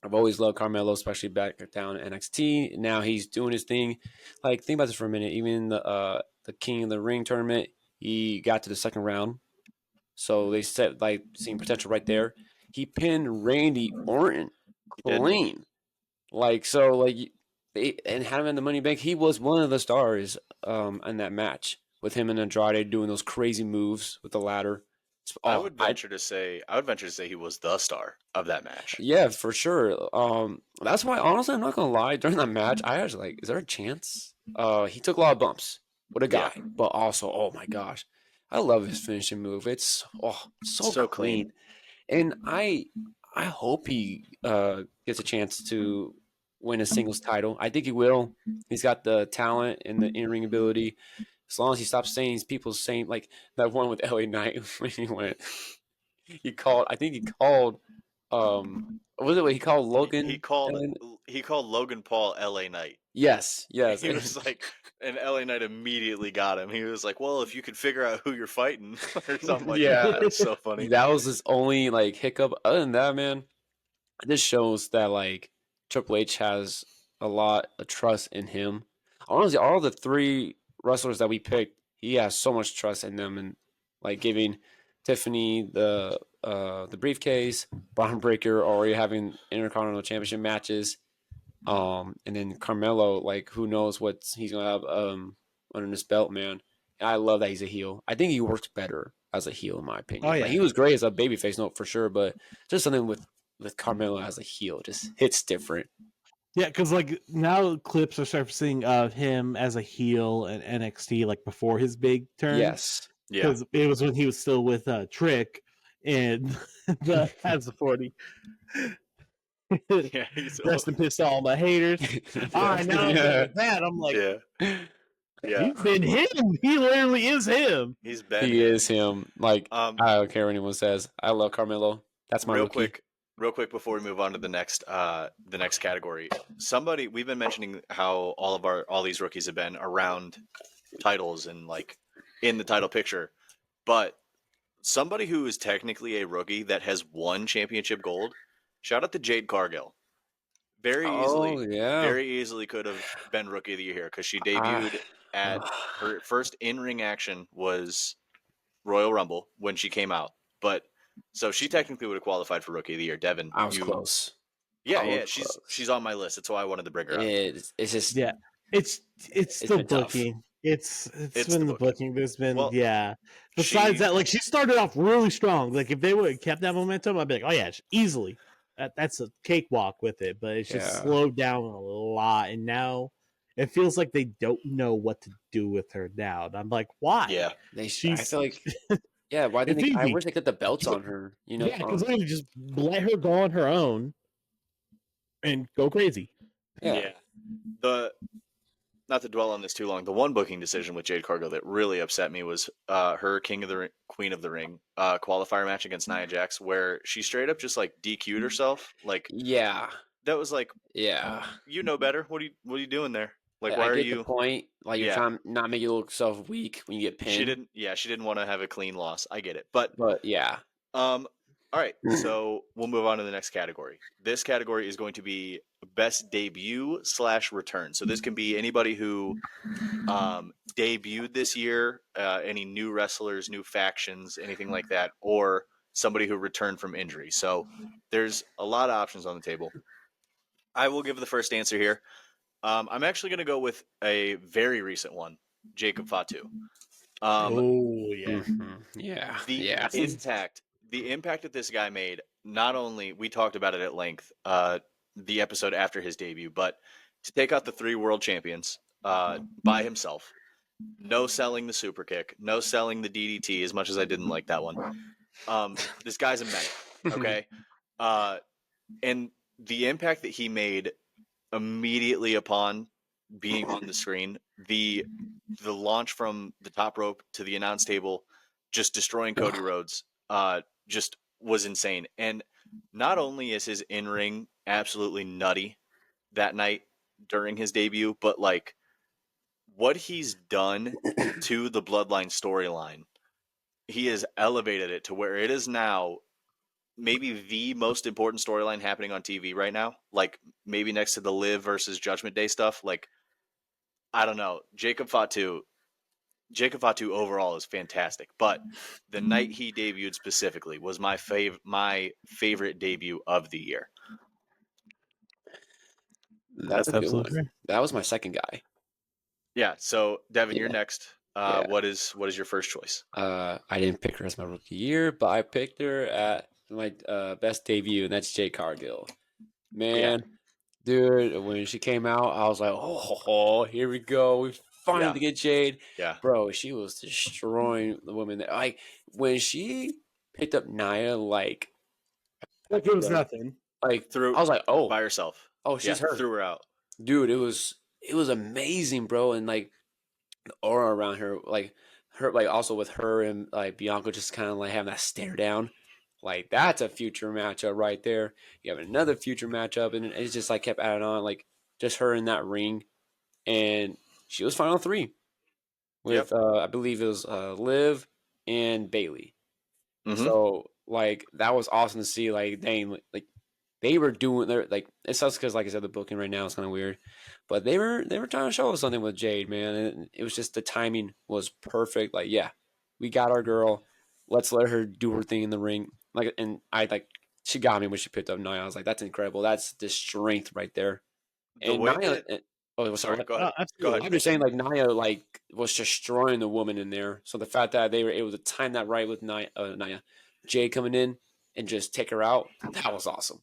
I've always loved Carmelo, especially back down in NXT. Now he's doing his thing. Think about this for a minute. Even the King of the Ring tournament, he got to the second round. So they said seeing potential right there. He pinned Randy Orton clean. and had him in the Money Bank. He was one of the stars in that match with him and Andrade doing those crazy moves with the ladder. I would venture to say he was the star of that match. Yeah, for sure. That's why honestly, I'm not gonna lie. During that match, I was like, "Is there a chance?" He took a lot of bumps. What a guy! Yeah. But also, oh my gosh, I love his finishing move. It's so clean. And I hope he gets a chance to win a singles title. I think he will. He's got the talent and the in-ring ability. As long as he stops saying people saying like that one with LA Knight when he went, I think he called what was it what he called Logan? He called Logan Paul LA Knight. Yes. He was like, and LA Knight immediately got him. He was like, "Well, if you could figure out who you're fighting or something like that." It's so funny. That was his only like hiccup. Other than that, man, this shows that like Triple H has a lot of trust in him. Honestly, all the three wrestlers that we picked, he has so much trust in them, and like giving Tiffany the briefcase, Braun Breaker already having Intercontinental Championship matches, and then Carmelo, like who knows what he's gonna have under this belt, man. And I love that he's a heel. I think he works better as a heel, in my opinion. Oh, yeah. Like, he was great as a babyface, no, for sure, but just something with Carmelo as a heel just hits different. Yeah, because like now clips are surfacing of him as a heel in NXT, like before his big turn. Yes. Yeah. Because it was when he was still with Trick and the as the 40. Yeah, he's Rest in peace to all my haters. I know that. I'm like, yeah. he's been him. He literally is him. He's been. He is him. Like, I Um, don't care what anyone says. I love Carmelo. That's my rookie. real quick before we move on to the next category. We've been mentioning how all these rookies have been around titles and like in the title picture, but somebody who is technically a rookie that has won championship gold. Shout out to Jade Cargill. Very easily could have been rookie of the year because she debuted at her first in-ring action was Royal Rumble when she came out, but so she technically would have qualified for rookie of the year. Devin, I was close. Yeah, she's on my list. That's why I wanted to bring her up. It's just it's the been tough. booking. It's been the booking. There's been Besides that, like she started off really strong. Like if they would have kept that momentum, I'd be like, oh yeah, easily. That's a cakewalk with it. But it's just slowed down a lot, and now it feels like they don't know what to do with her now. And I'm like, why? Yeah, I feel like why didn't they? I wish they put the belts on her. You know, because they would just let her go on her own and go crazy. Yeah. Not to dwell on this too long, the one booking decision with Jade Cargill that really upset me was her Queen of the Ring qualifier match against Nia Jax, where she straight up just like DQ'd herself. Like, that was like, you know better. What are you doing there? Like, why I are get you? The point. Like, you're trying to not make you look self weak when you get pinned. She didn't want to have a clean loss. I get it, but yeah. All right, so we'll move on to the next category. This category is going to be best debut / return. So this can be anybody who debuted this year, any new wrestlers, new factions, anything like that, or somebody who returned from injury. So there's a lot of options on the table. I will give the first answer here. I'm actually going to go with a very recent one, Jacob Fatu. The impact that this guy made, not only, we talked about it at length, the episode after his debut, but to take out the 3 world champions by himself, no selling the super kick, no selling the DDT, as much as I didn't like that one. This guy's a medic, okay? And the impact that he made immediately upon being on the screen, the launch from the top rope to the announce table, just destroying Cody Rhodes, just was insane. And not only is his in-ring absolutely nutty that night during his debut, but like what he's done to the Bloodline storyline, he has elevated it to where it is now maybe the most important storyline happening on TV right now. Like maybe next to the Liv versus Judgment Day stuff. Like, I don't know. Jacob Fatu overall is fantastic, but the night he debuted specifically was my favorite debut of the year. That's a good absolutely one. fair. That was my second guy. Yeah. So Devin, you're Yeah. next. Yeah. What is your first choice? I didn't pick her as my rookie year, but I picked her at my best debut, and that's Jade Cargill. Man, dude, when she came out, I was like, oh, here we go. We finally get Jade. Yeah. Bro, she was destroying the women there. Like, when she picked up Nia, like Like it was Like- nothing. I Through was like, by herself. she's her. Threw her out. Dude, it was amazing, bro. And like the aura around her, like also with her and like Bianca just kind of like having that stare down. Like that's a future matchup right there. You have another future matchup, and it's just like kept adding on, like just her in that ring, and she was final three with I believe it was Liv and Bailey. Mhm. So like that was awesome to see. Like dang, like they were doing their like it sucks because like I said the booking right now is kind of weird, but they were trying to show us something with Jade, man, and it was just the timing was perfect. Like yeah, we got our girl. Let's let her do her thing in the ring. Like and I like she got me when she picked up Nia. I was like that's incredible. That's the strength right there. The And way Nia. that Oh, sorry, sorry. go ahead. absolutely. Go ahead. I'm just saying, like Nia, like was destroying the woman in there. So the fact that they were able to time that right with Nia, Jade coming in and just take her out, that was awesome.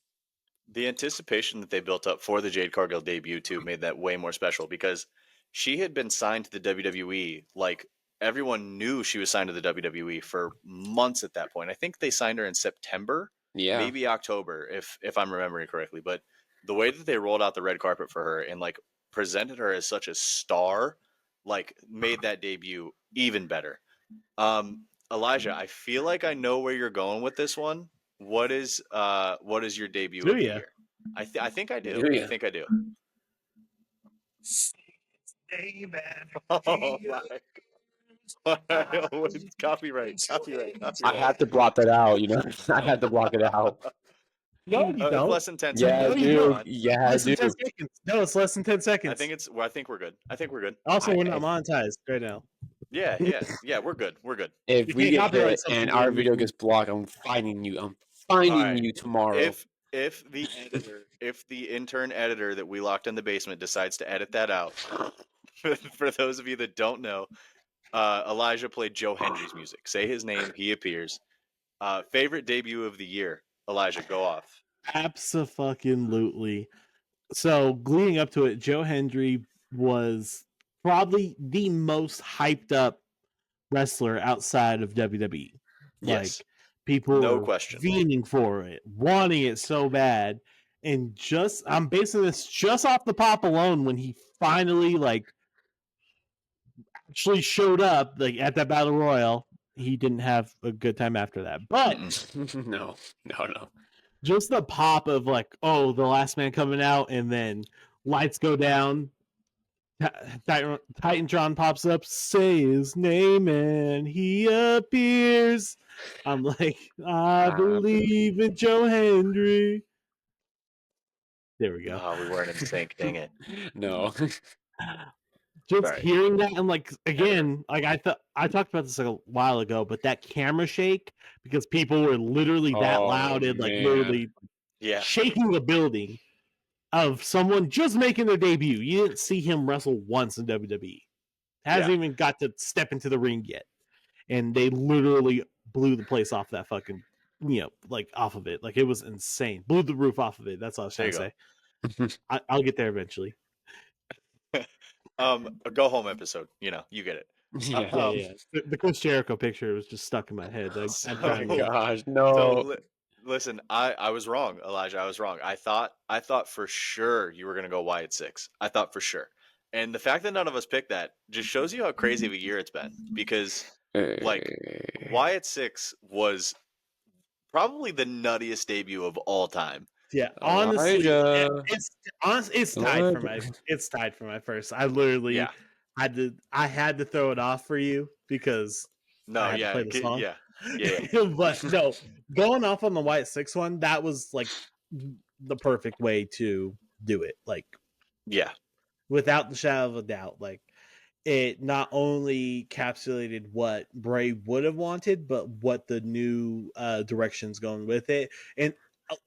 The anticipation that they built up for the Jade Cargill debut too made that way more special because she had been signed to the WWE. Like everyone knew she was signed to the WWE for months at that point. I think they signed her in September, Yeah, maybe October, if I'm remembering correctly. But the way that they rolled out the red carpet for her and like presented her as such a star, like made that debut even better. Elijah, I feel like I know where you're going with this one. What is your debut Do of the ya? year? I think I do. Do ya? I think I do. Oh my God. Copyright. I had to block that out. You know, I had to block it out. No, you It's don't. less than 10 Yeah, seconds. you dude. don't. Yeah, Less than 10 dude. seconds. No, it's less than 10 seconds. I think we're good. I think we're good. Also, we're I- not monetized right now. Yeah, we're good. We're good. If You we can't get copyright hit something and our that video you- gets blocked, I'm finding you. I'm finding Alright. you tomorrow. If the intern editor that we locked in the basement decides to edit that out, for those of you that don't know, Elijah played Joe Hendry's music. Say his name, he appears. Favorite debut of the year, Elijah, go off. Absolutely. So, leading up to it, Joe Hendry was probably the most hyped up wrestler outside of WWE. Yes. Like, people No were question. fiending for it, wanting it so bad. And I'm basing this just off the pop alone when he finally, like, actually showed up, like, at that Battle Royal. He didn't have a good time after that. But no. just the pop of like, oh, the last man coming out, and then lights go down. Titantron pops up, say his name, and he appears. I'm like, I believe in Joe Hendry. There we go. Oh, we weren't in sync. Dang it. No. Just Sorry. hearing that, and like again, like I talked about this like a while ago, but that camera shake because people were literally that Oh, loud and like man. literally Yeah. shaking the building of someone just making their debut. You didn't see him wrestle once in WWE. Hasn't even got to step into the ring yet. And they literally blew the place off that fucking, like off of it. Like it was insane. Blew the roof off of it. That's all I was trying to say. I'll get there eventually. A go home episode. You know, you get it. Yeah. Yeah. The Chris Jericho picture was just stuck in my head. Oh So- my gosh, So no. listen, I was wrong, Elijah. I was wrong. I thought for sure you were gonna go Wyatt 6. I thought for sure. And the fact that none of us picked that just shows you how crazy of a year it's been. Because like Wyatt 6 was probably the nuttiest debut of all time. Yeah, honestly, Elijah. it's tied for my first. I literally Yeah. I had to throw it off for you because No, I had to yeah, play the song. yeah. But no, going off on the White 6 one, that was like the perfect way to do it. Like Yeah. without the shadow of a doubt, like it not only encapsulated what Bray would have wanted, but what the new direction's going with it. And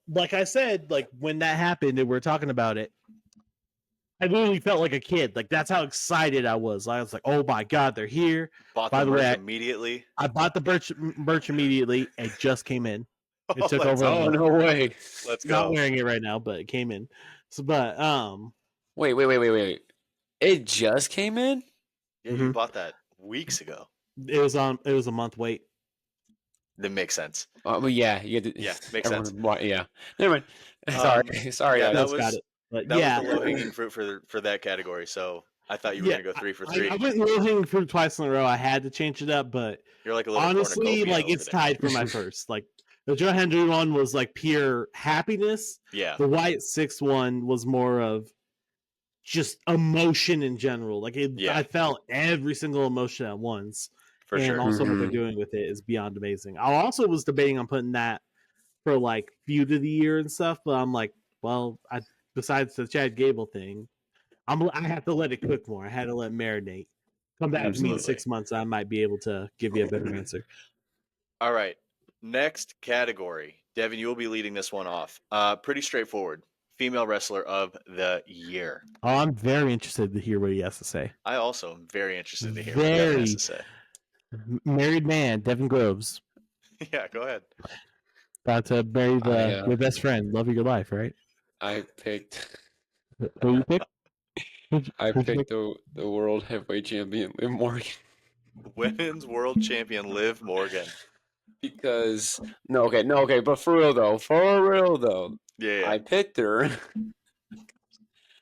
like I said, like when that happened and we're talking about it, I literally felt like a kid. Like that's how excited I was. I was like, "Oh my god, they're here!" Bought By the the merch way, immediately. I bought the merch immediately. It just came in. It took Let's over. Oh, go. no way. Let's Not go. wearing it right now, but it came in. So, but Wait. It just came in? Yeah, you bought that weeks ago. it was a month wait. That makes sense. Well, yeah. You had to, Yeah, makes everyone- sense. why- Yeah. Never mind. Sorry. yeah, I that That's was got it. But that yeah, was the low hanging fruit for that category. So I thought you were yeah, gonna go 3 for 3. I went low hanging fruit twice in a row. I had to change it up, but You're like a little honestly, cornucopia like over it's there. tied for my first. Like the Joe Hendry one was like pure happiness. Yeah, The White Six one was more of just emotion in general. Like Yeah. I felt every single emotion at once. for And sure. also what they're Mhm. doing with it is beyond amazing. I also was debating on putting that for like feud of the year and stuff, but I'm like, well, besides the Chad Gable thing, I have to let it cook more. I had to let it marinate. Come back to me in Absolutely. 6 months, I might be able to give you a better answer. All right. Next category. Devin, you will be leading this one off. Pretty straightforward. Female wrestler of the year. Oh, I'm very interested to hear what he has to say. I also am very interested to hear what Devin has Very. to say. Married man, Devin Groves, Yeah, go ahead. about to marry I, your best friend, love of your life, right? I picked Who you pick? Who'd you pick? the world heavyweight champion, Liv Morgan. Women's world champion Liv Morgan. Because no, okay, but for real though, Yeah. I picked her.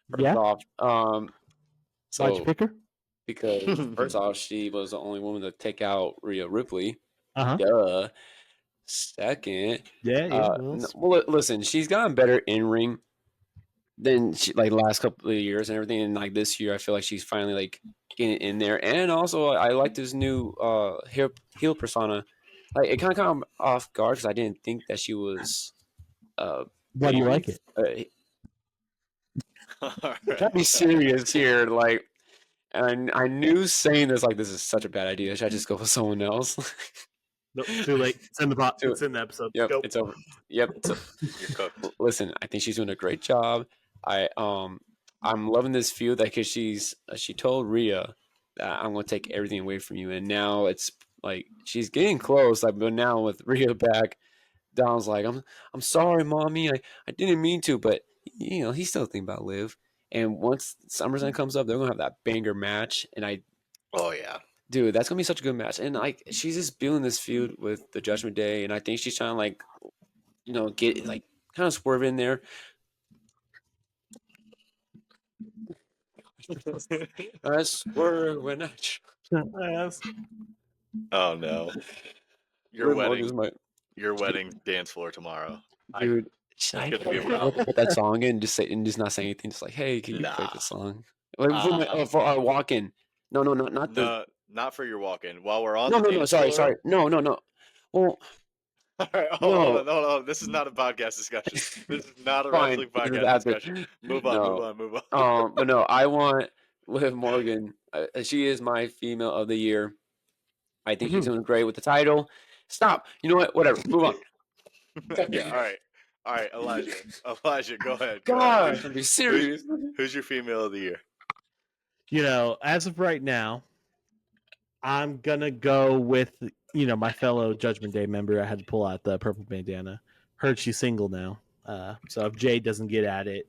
First Yeah. off, Why'd you so pick her? because first off, she was the only woman to take out Rhea Ripley. Uh huh. Duh. Second, Yeah. listen, she's gotten better in ring than she, like last couple of years and everything. And like this year, I feel like she's finally like getting in there. And also, I like this new heel persona. Like it kind of caught me off guard because I didn't think that she was. Why do you like it? All Gotta right. be serious here, like. And I knew saying this like this is such a bad idea. Should I just go with someone else? Nope, too late. It's in the pot. Too- It's in the episode. Yep, Go. it's over. Yep. So, You're cooked. listen, I think she's doing a great job. I'm loving this feud because she told Rhea that I'm gonna take everything away from you, and now it's like she's getting close. Like, but now with Rhea back, Don's like, I'm sorry, mommy, I didn't mean to, but you know he's still thinking about Liv. And once SummerSlam comes up, they're gonna have that banger match, and Oh yeah. dude, that's gonna be such a good match. And like she's just building this feud with the Judgment Day, and I think she's trying to like, you know, get like kind of swerve in there. I swerve when I. Oh no. Your Liv Morgan's wedding. Your wedding dance floor tomorrow. dude. Should I It's gonna be a problem. put that song in? And just not say anything. Just like, hey, can you play Nah. this song? Like, for our walk-in. No, not the. No, not for your walk-in. While we're on No, the no, dance sorry. floor- No. Well, All right, hold on. This is not a podcast discussion. This is not a fine. wrestling This is podcast after. discussion. Move No. on. But no, I want Liv Morgan. She is my female of the year. I think she's doing great with the title. Stop. You know what? Whatever. Move on. Yeah, all right, Elijah, go ahead. God, be serious. Who's your female of the year? You know, as of right now, I'm gonna go with my fellow Judgment Day member. I had to pull out the purple bandana. Heard she's single now. So if Jay doesn't get at it,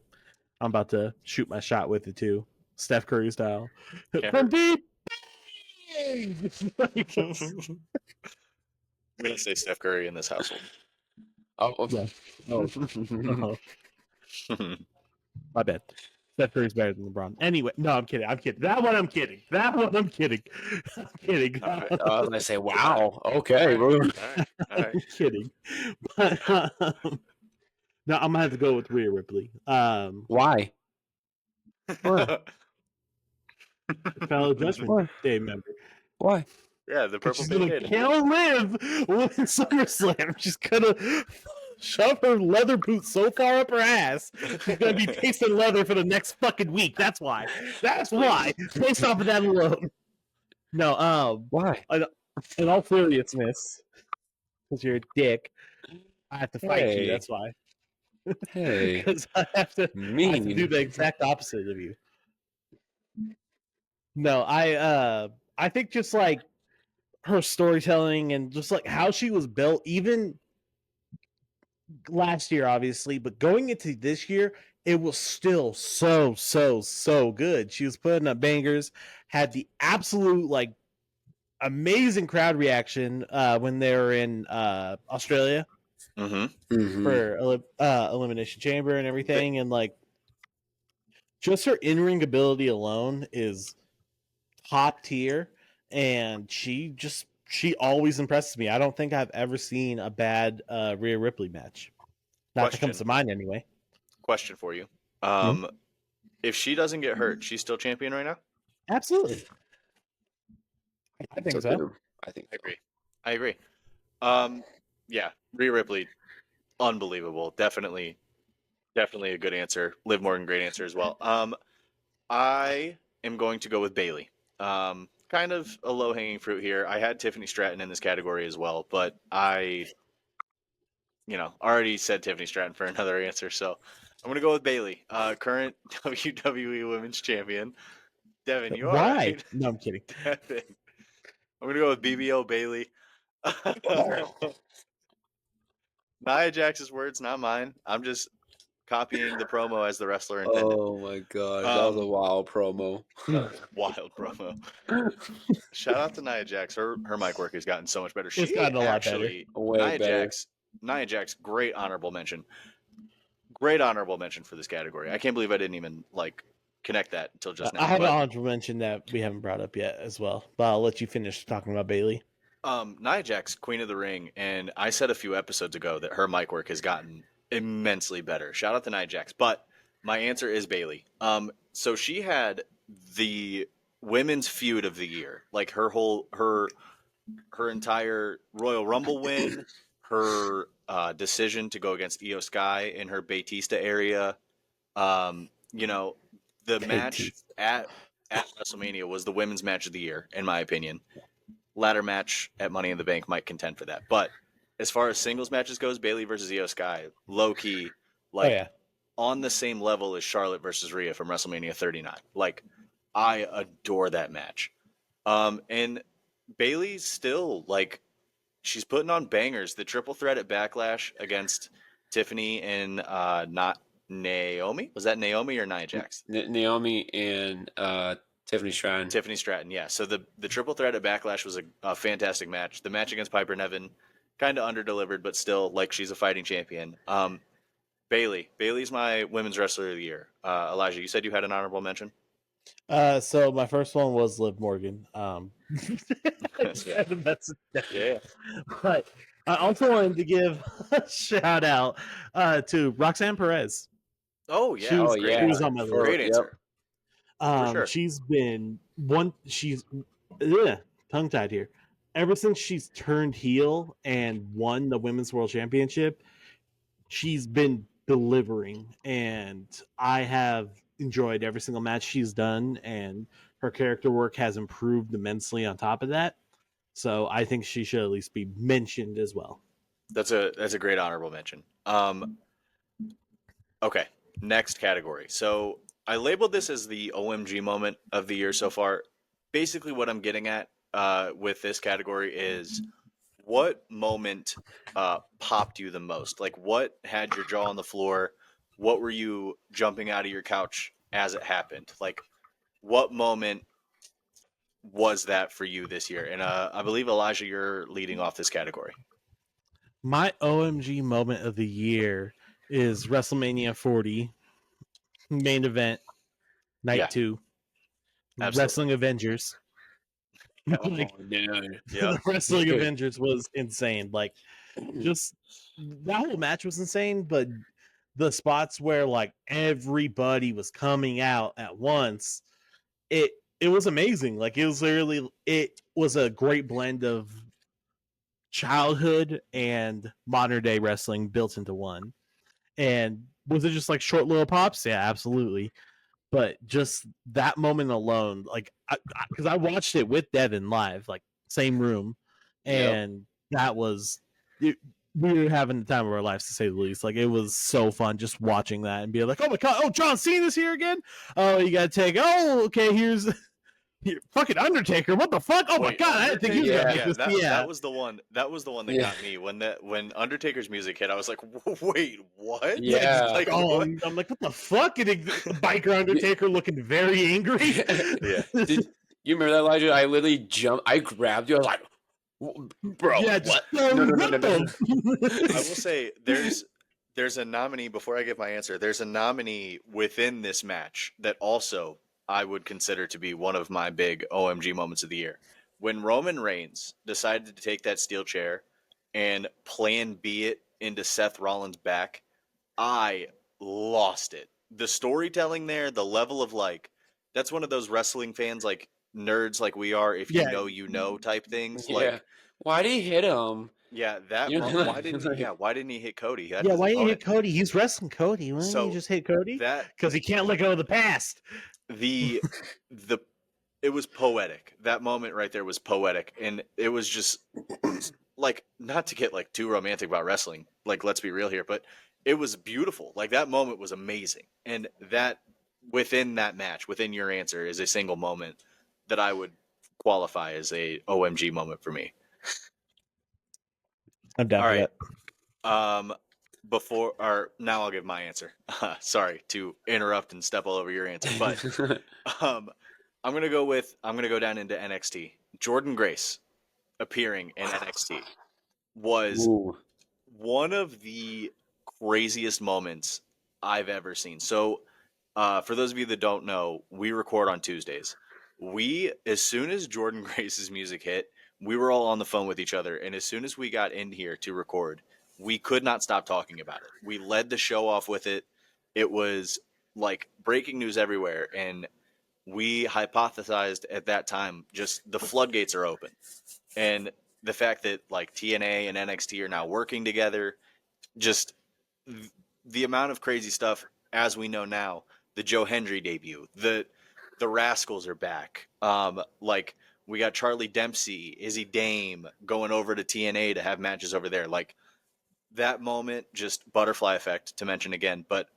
I'm about to shoot my shot with it too, Steph Curry style. From deep. I'm gonna say Steph Curry in this household. Oh, Yeah. Oh, my bad. Steph Curry's better than LeBron. Anyway, no, I'm kidding. That one I'm kidding. I'm kidding. All right. I was gonna say, wow. Okay, bro. All right. I'm kidding. But no, I'm gonna have to go with Rhea Ripley. Why? Fellow Judgment Day member. Why? Yeah, the purple She's gonna bandana. kill Liv with SummerSlam. She's gonna shove her leather boot so far up her ass, she's gonna be tasting leather for the next fucking week. That's why. Based off of that alone. No, Why? in all seriousness, because you're a dick, I have to fight Hey. you. That's why. Hey, Because I have to mean. do the exact opposite of you. No, I think just like her storytelling and just like how she was built, even last year, obviously, but going into this year, it was still so good. She was putting up bangers, had the absolute like amazing crowd reaction when they were in Australia Mm-hmm. for Elimination Chamber and everything, and like just her in-ring ability alone is top tier, and she always impresses me. I don't think I've ever seen a bad Rhea Ripley match. Not that comes to Question. mind anyway. Question for you. If she doesn't get hurt, she's still champion right now? Absolutely. I think so. too. I think I so. agree. I agree. Yeah, Rhea Ripley, unbelievable. Definitely a good answer. Liv Morgan, great answer as well. I am going to go with Bailey. Kind of a low hanging fruit here. I had Tiffany Stratton in this category as well, but I, already said Tiffany Stratton for another answer, so I'm gonna go with Bailey, current WWE Women's Champion. Devin, you all Why? right? No, I'm kidding. Devin, I'm gonna go with BBO Bailey. Nia Jax's words, not mine. I'm just copying the promo as the wrestler intended. Oh my gosh, that was a wild promo. Wild promo. Shout out to Nia Jax. Her mic work has gotten so much better. It's gotten a lot better. Way better. Nia Jax, great honorable mention. Great honorable mention for this category. I can't believe I didn't even connect that until just now. I have an honorable mention that we haven't brought up yet as well, but I'll let you finish talking about Bailey. Nia Jax, Queen of the Ring, and I said a few episodes ago that her mic work has gotten immensely better. Shout out to Nia Jax, but my answer is Bailey. So she had the women's feud of the year, like her entire Royal Rumble win, her decision to go against Io Sky in her Batista area. The match at WrestleMania was the women's match of the year, in my opinion. Ladder match at Money in the Bank might contend for that. But as far as singles matches goes, Bailey versus Io Sky, low key, on the same level as Charlotte versus Rhea from WrestleMania 39. I adore that match. And Bailey's still she's putting on bangers. The triple threat at Backlash against Tiffany and not Naomi. Was that Naomi or Nia Jax? Naomi and Tiffany Stratton. Tiffany Stratton, yeah. So the triple threat at Backlash was a fantastic match. The match against Piper Niven, kind of underdelivered, but still, she's a fighting champion. Bailey's my women's wrestler of the year. Elijah, you said you had an honorable mention? So my first one was Liv Morgan. Yeah. But I also wanted to give a shout out to Roxanne Perez. Oh yeah, she was on my list. Great answer. Sure. She's been tongue tied here. Ever since she's turned heel and won the Women's World Championship, she's been delivering, and I have enjoyed every single match she's done, and her character work has improved immensely on top of that. So I think she should at least be mentioned as well. That's a great honorable mention. Okay, next category. So I labeled this as the OMG moment of the year so far. Basically, what I'm getting at with this category is what moment popped you the most? What had your jaw on the floor? What were you jumping out of your couch as it happened? What moment was that for you this year? And I believe, Elijah, you're leading off this category. My OMG moment of the year is WrestleMania 40 main event night 2. Absolutely. Wrestling Avengers. The Wrestling Avengers was insane. Just that whole match was insane, but the spots where everybody was coming out at once, it was amazing. It was a great blend of childhood and modern day wrestling built into one. And was it just short little pops? Yeah, absolutely. But just that moment alone, because I watched it with Devin live, same room, and that was we were having the time of our lives, to say the least. It was so fun just watching that and be like, oh my god, oh, John Cena's here again. Oh, you gotta take. Oh, okay, here's Fucking Undertaker, what the fuck? Oh my Wait, god, I didn't think he was Undertaker? gonna Yeah, make this. that was the one. That was the one that Yeah. got me when Undertaker's music hit. I was like, wait, what? Yeah. Like, Oh, what? I'm like, what the fuck? And Biker Undertaker looking very angry. Yeah. Did you remember that, Elijah? I literally jumped. I grabbed you. I was like, bro, yeah, what? just No. I will say there's a nominee before I give my answer. There's a nominee within this match that also I would consider to be one of my big OMG moments of the year. When Roman Reigns decided to take that steel chair and plan B it into Seth Rollins' back, I lost it. The storytelling there, the level of like, that's one of those wrestling fans like nerds like we are. If Yeah. you know type things. Yeah. Like, Why did he hit him? yeah, that You know, why didn't he, yeah, why didn't he hit Cody? That's Yeah, his why didn't you hit opponent. Cody? He's wrestling Cody. Why didn't So, you just hit Cody? That Because he can't let go of the past. the it was poetic. That moment right there was poetic, and it was just like, not to get like too romantic about wrestling, like, let's be real here, but it was beautiful. Like, that moment was amazing, and that within that match, within your answer, is a single moment that I would qualify as a OMG moment for me. I'm down All for right. that. Before or now I'll give my answer. Sorry to interrupt and step all over your answer, but I'm gonna go down into NXT. Jordan Grace appearing in NXT was Ooh. one of the craziest moments I've ever seen. So, for those of you that don't know, we record on Tuesdays. As soon as Jordan Grace's music hit, we were all on the phone with each other, and as soon as we got in here to record, we could not stop talking about it. We led the show off with it. It was like breaking news everywhere, and we hypothesized at that time just the floodgates are open. And the fact that like TNA and NXT are now working together, just the amount of crazy stuff as we know now, the Joe Hendry debut, the Rascals are back. Like, we got Charlie Dempsey, Izzy Dame going over to TNA to have matches over there. Like, that moment, just butterfly effect to mention again, but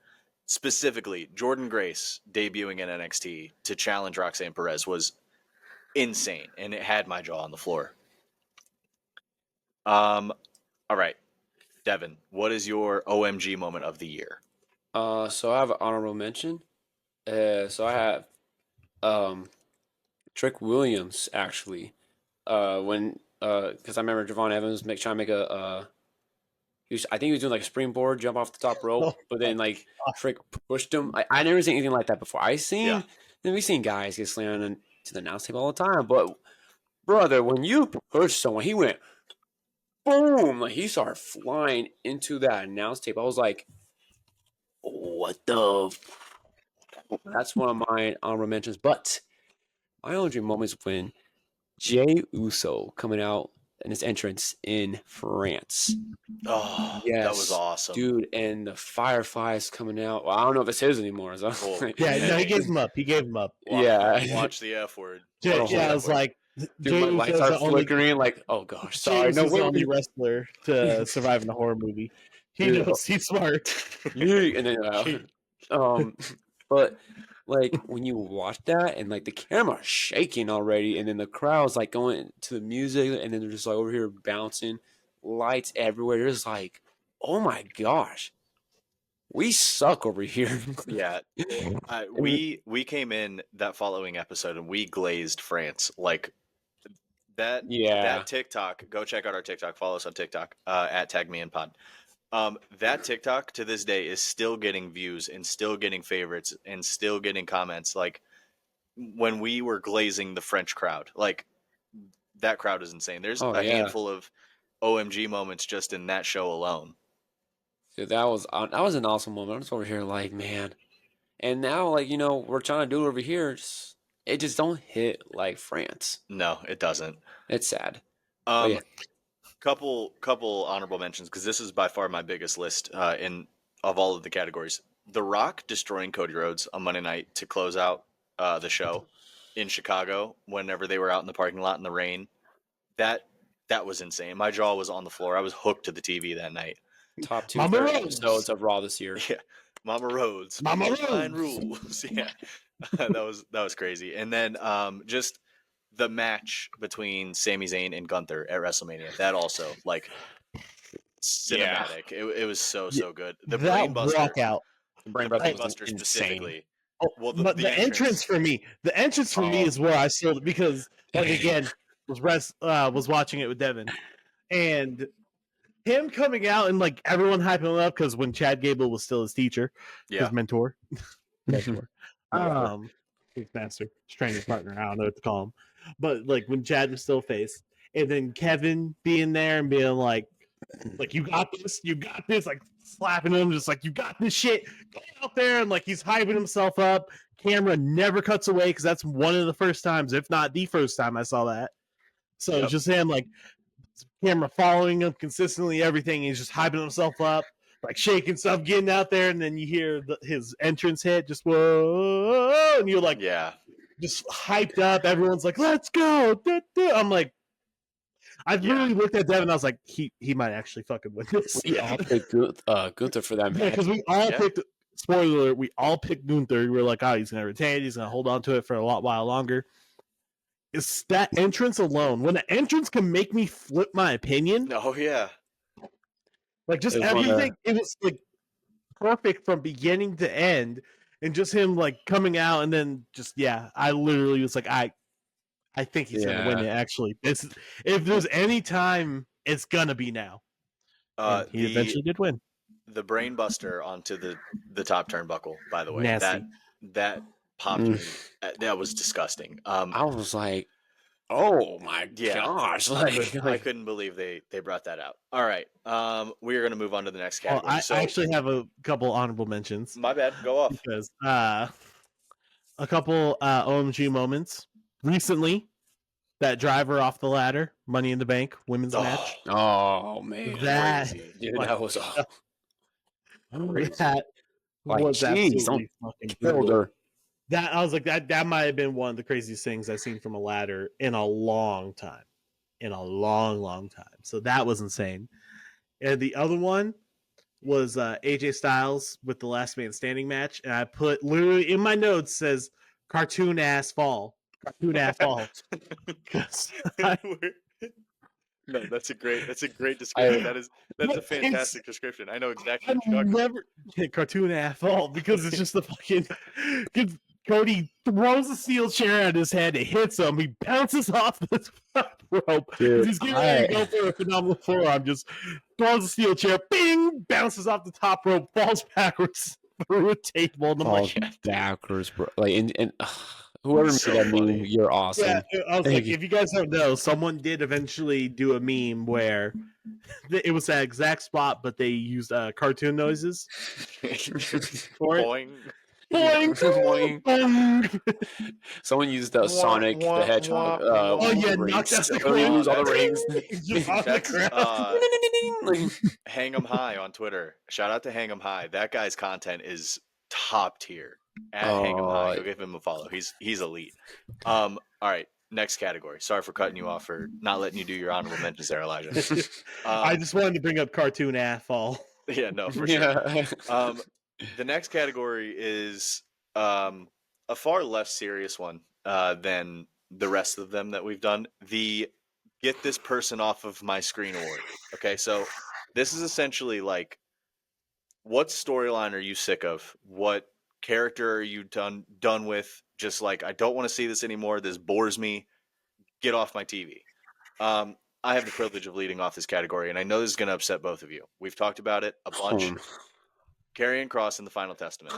specifically Jordan Grace debuting in NXT to challenge Roxanne Perez was insane, and it had my jaw on the floor. All right, Devin, what is your OMG moment of the year? So I have an honorable mention. So I have Trick Williams actually. When because I remember Javon Evans trying to make a I think he was doing like a springboard jump off the top rope, but then like Trick pushed him. I never seen anything like that before. We've seen guys get slammed to the announce table all the time, but brother, when you push someone, he went boom, like he started flying into that announce table. I was like, what the? That's one of my honorable mentions. But my OMG moments when Jey Uso coming out in his entrance in France. Oh, Yes, that was awesome, dude, and the Fireflies coming out. Well, I don't know if it's his anymore. So Cool. Yeah, no, he gave him up. He gave him up. Watch the F word. Yeah, Watch the I F was word. like, dude, my Jey lights Uso's are the only flickering. Like, oh gosh, Jey sorry. No, Uso's the wait, only wrestler to survive in a horror movie. He Dude, knows he's smart. and then but like when you watch that and like the camera's shaking already, and then the crowd's like going to the music, and then they're just like over here bouncing, lights everywhere. They're just like, oh my gosh, we suck over here. Yeah, we came in that following episode and we glazed France like that. Yeah. That TikTok. Go check out our TikTok. Follow us on TikTok at Tag Me in Pod. That TikTok to this day is still getting views and still getting favorites and still getting comments. Like, when we were glazing the French crowd, like, that crowd is insane. There's Oh, a yeah. handful of OMG moments just in that show alone. Dude, that was an awesome moment. I'm just over here like, man. And now, like, we're trying to do it over here. It just don't hit like France. No, it doesn't. It's sad. But yeah. Couple honorable mentions, because this is by far my biggest list of all of the categories. The Rock destroying Cody Rhodes on Monday night to close out the show in Chicago whenever they were out in the parking lot in the rain. That was insane. My jaw was on the floor. I was hooked to the TV that night. Top two Mama third Rose. episodes of Raw this year. Yeah, Mama Rhodes. Mama Fine Rose. rules. Yeah, that was crazy. And then just the match between Sami Zayn and Gunther at WrestleMania. That also like cinematic. It was so good. The that Brainbuster. walkout. Brain The Buster was Brainbuster insane. specifically. Oh, Well, but the entrance for me, is where I sold it because, like, again, was watching it with Devin, and him coming out and like everyone hyping him up because when Chad Gable was still his teacher, Yeah. his mentor, his master, training partner, I don't know what to call him, but like when Chad was still face, and then Kevin being there and being like you got this, like slapping him, just like you got this shit, go out there, and like he's hyping himself up. Camera never cuts away because that's one of the first times, if not the first time, I saw that. So it's just him like camera following him consistently, everything. He's just hyping himself up, like shaking stuff, getting out there, and then you hear his entrance hit, just whoa, and you're like, just hyped up. Everyone's like, let's go. I'm like, I literally looked at Devin and I was like, he might actually fucking win this. We all picked Gunther for that match. Yeah, because we all picked, spoiler alert, we all picked Gunther. We were like, oh, he's going to retain it. He's going to hold on to it for a while longer. It's that entrance alone. When the entrance can make me flip my opinion. Oh, yeah. Like, just everything. It was, like, perfect from beginning to end. And just him, like, coming out and then just, I literally was like, I think he's going to win it, actually. If there's any time, it's going to be now. He eventually did win. The brain buster onto the top turnbuckle, by the way. Nasty. That popped me. That was disgusting. I was like, oh my gosh. I couldn't believe they brought that out. All right. We are going to move on to the next category. I actually have a couple honorable mentions. My bad. Go off. Because a couple OMG moments. Recently, that driver off the ladder, Money in the Bank, women's match. Oh, man. That was that was absolutely fucking brutal. That I was like, that might have been one of the craziest things I've seen from a ladder in a long time. In a long time. So that was insane. And the other one was AJ Styles with the Last Man Standing match. And I put literally in my notes says cartoon ass fall. Cartoon ass fall. No, that's a great description. That's a fantastic description. I know exactly what you're talking about. Cartoon ass fall because it's just the fucking Cody throws a steel chair at his head, it hits him, he bounces off the top rope. He's getting ready to go for a phenomenal forearm, just throws a steel chair, bing, bounces off the top rope, falls backwards through a table. And I'm like, backwards, bro. Like, and whoever made that meme, you're awesome. Yeah, I was like, if you guys don't know, someone did eventually do a meme where it was that exact spot, but they used cartoon noises for it. Boing. Boing, boing. Someone used the Sonic the Hedgehog. Knocked out the lose all the rings. Hang 'em High on Twitter. Shout out to Hang 'em High. That guy's content is top tier. At Hang 'em High, go give him a follow. He's elite. All right, next category. Sorry for cutting you off for not letting you do your honorable mentions there, Elijah. I just wanted to bring up cartoon fall. Yeah, no, for sure. The next category is a far less serious one than the rest of them that we've done. The get this person off of my screen award. Okay, so this is essentially like, what storyline are you sick of? What character are you done with? Just like, I don't want to see this anymore. This bores me. Get off my TV. I have the privilege of leading off this category, and I know this is going to upset both of you. We've talked about it a bunch. Karrion Kross in the Final Testament.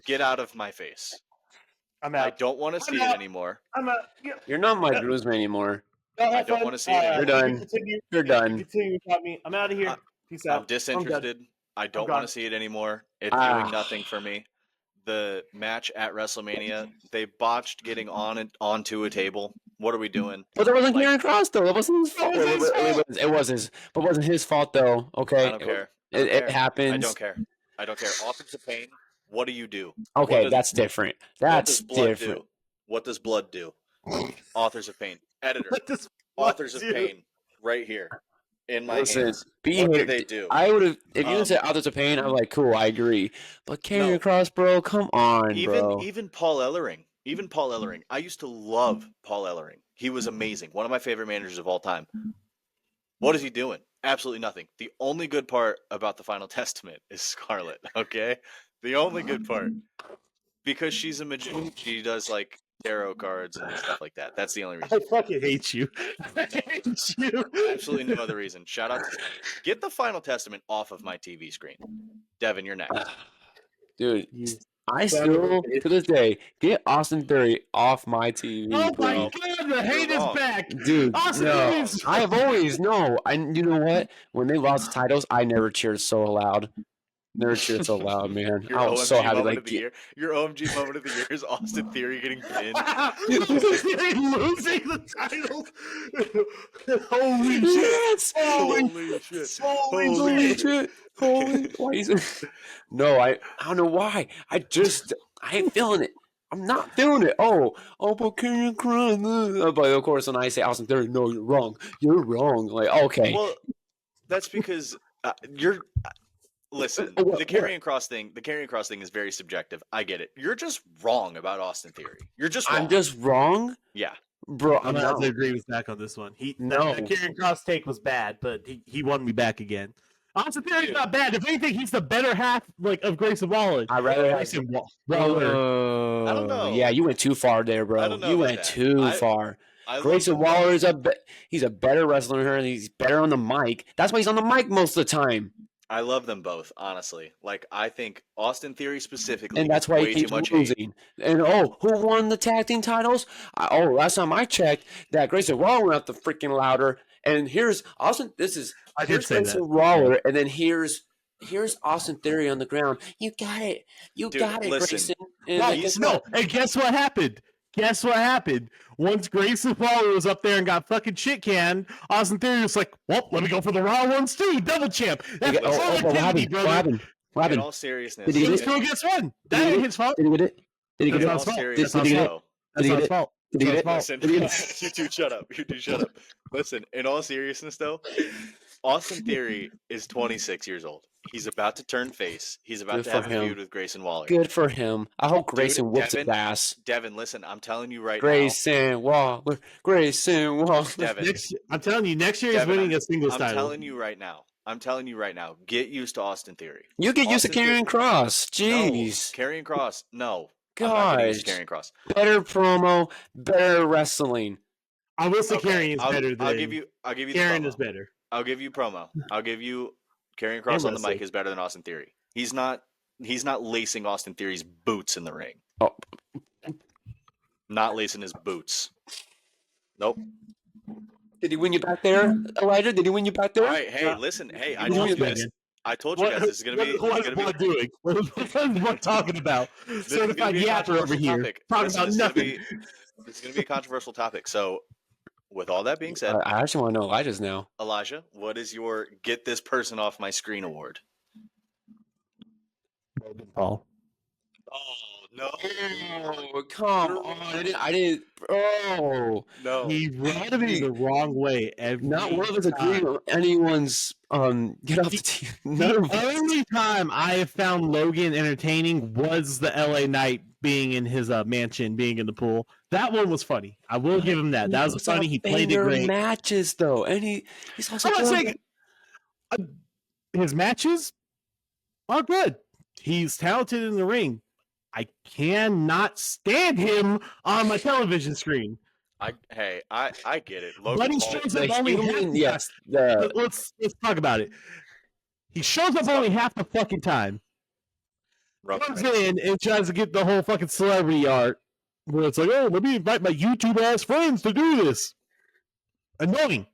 Get out of my face. I'm out. I don't want to see it anymore. I'm out. You're not my groomsman anymore. I don't want to see it anymore. You're done. You're done. Continue without me. I'm out of here. Peace out. I'm disinterested. I don't want to see it anymore. It's doing nothing for me. The match at WrestleMania, they botched getting on and onto a table. What are we doing? But it wasn't Karrion Kross though. It wasn't his fault. It was his, but it wasn't his fault though. Okay. I don't care. It happens. I don't care. Authors of Pain. What do you do? Okay, that's different. That's different. What does blood do? Authors of Pain. Editor. Authors of Pain. Right here. in my Listen, hands. be What do here. they do? I would have if you said Um, Authors of Pain. I'm like, cool, I agree. But carrying No. across, bro, come on, Even bro. even Paul Ellering. Even Paul Ellering. I used to love Paul Ellering. He was amazing. One of my favorite managers of all time. What is he doing? Absolutely nothing. The only good part about the Final Testament is Scarlet, okay? The only good part. Because she's a magician. She does like tarot cards and stuff like that. That's the only reason. I fucking hate you. I hate you. Absolutely no other reason. Shout out to get the Final Testament off of my TV screen. Devin, you're next. Dude, You I son of a still bitch. to this day get Austin Theory off my TV, Oh my please. god, the hate is wrong. back. Dude, Austin no, Theory's- I have always you know what? When they lost the titles, I never cheered so loud. Never cheered so loud, man. Your I was OMG so happy. moment Like, of the year. Your OMG moment of the year is Austin Theory getting pinned. losing the title. Holy shit. yes, Holy shit. holy shit, holy. Why is it? No, I don't know why. I ain't feeling it. I'm not feeling it. But can you cry? But of course, when I say Austin Theory, no, you're wrong. You're wrong. Like, okay. Well, that's because you're. Listen, Oh, what- the carrying cross thing is very subjective. I get it. You're just wrong about Austin Theory. You're just wrong. I'm just wrong, Yeah. bro. I'm I'm gonna have not. to agree with Zach on this one. No. That Kieran Cross take was bad, but he won me back again. Austin Theory's not bad. If anything, he's the better half like of Grayson Waller. I'd rather have. Grayson Waller. I don't know. Yeah, you went too far there, bro. I don't know You about went that. too far. I love Grayson them both. Waller is he's a better wrestler than her, and he's better on the mic. That's why he's on the mic most of the time, I love them both, honestly. Like I think Austin Theory specifically, and that's gets why way he keeps too much hate. losing. And who won the tag team titles? Last time I checked, that Grayson Waller went out the freaking louder. And here's Austin. I did Here's say Grayson that. Waller, and then here's Austin Theory on the ground. You got it. You Dude, got it, listen. Grayson. And Well, guess no, what? and guess what happened? Guess what happened? Once Grayson Waller was up there and got fucking shit canned, Austin Theory was like, well, let me go for the Raw ones too. Double champ. That's But what productivity, happened? brother. What happened? What In happened? all seriousness, Did he He get was it? still gets one. Did That he ain't get his fault. Did he get it? Did he That's get not it? his fault. seriousness, That's not his Did he get it? fault. Did he That's not get his it? fault. Did he That's get not it? his fault. Listen, Did he get it? you two shut up. You two shut up. Listen, in all seriousness though, Austin Theory is 26 years old. He's about to turn face. He's about Good to for have a him. feud with Grayson Waller. Good for him. I hope Grayson whoops his Devin- ass. Devin, listen, I'm telling you right Grayson Waller. Grayson Waller. now. Devin, I'm telling you, next year he's Devin, winning a singles I'm title. telling you right now. Get used to Austin Theory. You get used to Austin carrying cross. No, Jeez. Karrion Kross. No. I'm not getting used to Gosh. Karrion Kross. Better promo, better wrestling. I will say Okay, Karrion is better than I'll give you the Karrion promo. is better. I'll give you promo. I'll give you Karrion Kross on the wrestling. mic is better than Austin Theory. He's not lacing Austin Theory's boots in the ring. Oh, Not lacing his boots. Nope. did he win you back there, Elijah? Did he win you back there? All right, hey, listen. Hey, I What told is you that, this. man? I told you guys this is going to be What is Blood doing? What is Blood talking about? this is gonna Certified be a yapper over controversial here. topic. Talking Listen, about this is gonna nothing. This is going to be a controversial topic. So, with all that being said, I actually want to know Elijah's now. Elijah, what is your get this person off my screen award? Logan Paul. Oh, no. Oh, come on. I didn't. Oh. No. He rubbed me the wrong way every Not one of us time. agreed on anyone's get off the team. None of The us. only time I have found Logan entertaining was the LA Knight being in his mansion, being in the pool. That one was funny. I will give him that. That was funny. He played it Banger great. matches though, and he's also I'm not good. saying his matches are good. He's talented in the ring. I cannot stand him on my television screen. I get it. But Logan he Paul. shows The up only half human, the yes, time. Let's talk about it. He shows up only half the fucking time. Rough Comes night. in and tries to get the whole fucking celebrity art where it's like, oh, let me invite my YouTube ass friends to do this. Annoying.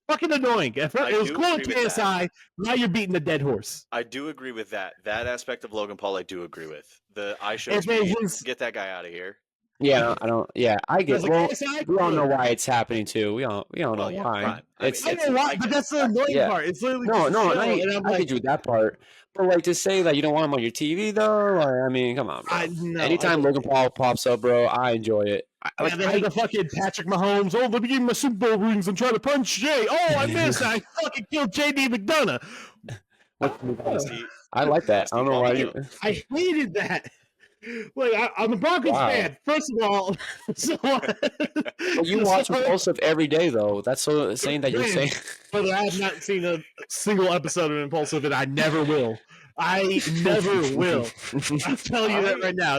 Fucking annoying. At first, I it was do cool at agree with KSI. Now you're beating the dead horse. I do agree with that. That aspect of Logan Paul, I do agree with. The I show If it speed, was- get that guy out of here. yeah, I don't. Yeah, I get. As a Well, KSI, we all know good. why it's happening too. We don't know Well, yeah, why. fine. I It's I mean, don't know why, I but get that's the annoying Yeah. part. It's literally no, just no, chill, and I'm I like, could do that part. But like to say that you don't want him on your TV though, like, I mean, come on, bro. no, Anytime I Logan Paul pops up, bro, I enjoy it. Yeah, they had the fucking Patrick Mahomes. Oh, let me give me my Super Bowl rings and try to punch Jay. Oh, I missed. I fucking killed JD McDonough. I like that. I don't know why you. I hated that. Like, I'm a Broncos fan. First of all, so Well, you watch Impulsive every day, though. That's so saying that you're saying. But I have not seen a single episode of Impulsive, and I never will. I never will. I'm telling you that right now.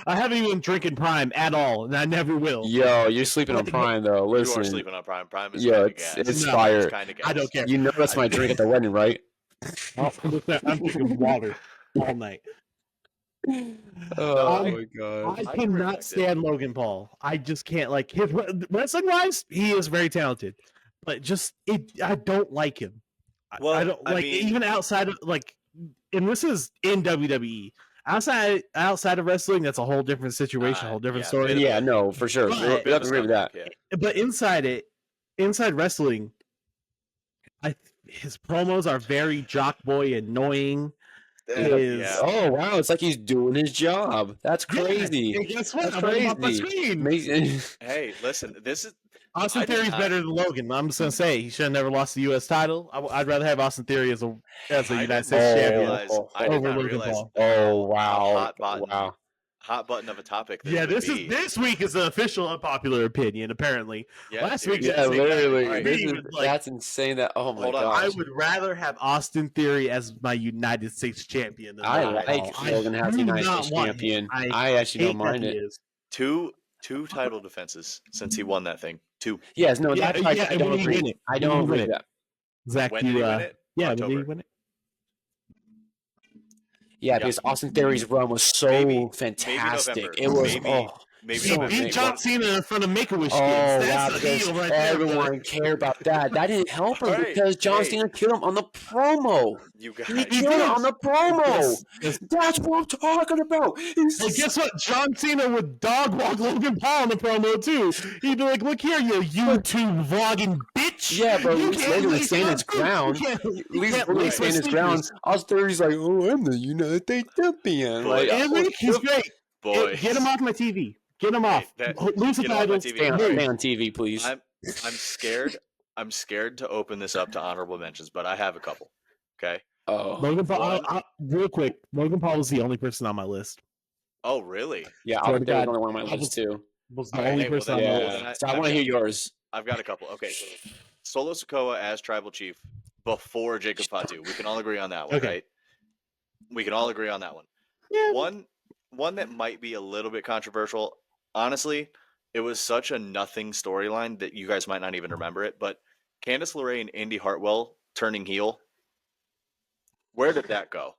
I haven't even drinking Prime at all, and I never will. Yo, you're sleeping on Prime, though. Listen. You are sleeping on Prime. Prime is yo, gas. it's fire. I don't care. You know that's my drink at the wedding, right? I'm drinking water all night. Oh my god! I cannot stand Logan Paul. I just can't like his wrestling wise. He is very talented, but I don't like him. Well, I don't like even outside of like, and this is in WWE. Outside of wrestling, that's a whole different situation, a whole different story. Yeah, no, for sure. I agree with that. But inside wrestling, his promos are very jock boy annoying. Oh wow, it's like he's doing his job. That's crazy. Yeah, guess what? That's I'm on my screen. Hey, listen, this is Austin Theory's better than Logan. I'm just gonna say he should have never lost the U.S. title. I'd rather have Austin Theory as a United States champion over Logan Paul. Oh wow! Hot button of a topic. Yeah, this week is the official unpopular opinion. Apparently, last week. Yeah, literally. That's insane. That my god! I would rather have Austin Theory as my United States champion. Than I like Logan as United States champion. I actually don't mind it. Two title defenses since he won that thing. 2. Yes, no, I don't agree. I don't agree with that. Zach, when did he win it? Yeah, when did he win it? Yeah, because Austin Theory's run was so fantastic. It was maybe he beat John Cena in front of Make-A-Wish kids. That's a heel right everyone there, cared about that. That didn't help him because John Cena killed him on the promo. You guys, he killed him on the promo. That's what I'm talking about. Hey, guess what? John Cena would dog walk Logan Paul on the promo too. He'd be like, "Look here, you YouTube vlogging bitch." Yeah, but Logan would stand his ground. Logan stand his ground. Austin Theory's like, "Oh, I'm the United States champion." Like, he's great. Boy, get him off my TV. Get him off. Lose the title. Stay on TV, please. I'm scared. I'm scared to open this up to honorable mentions, but I have a couple. Okay. Oh, Logan Paul. Real quick, Logan Paul was the only person on my list. Oh, really? Yeah, I was the only one on my list too. Was the only person on my list. So I want to hear yours. I've got a couple. Okay, so Solo Sikoa as Tribal Chief before Jacob Fatu. We can all agree on that one, right? We can all agree on that one. Yeah. One that might be a little bit controversial. Honestly, it was such a nothing storyline that you guys might not even remember it. But Candice LeRae and Indy Hartwell turning heel. Where did that go?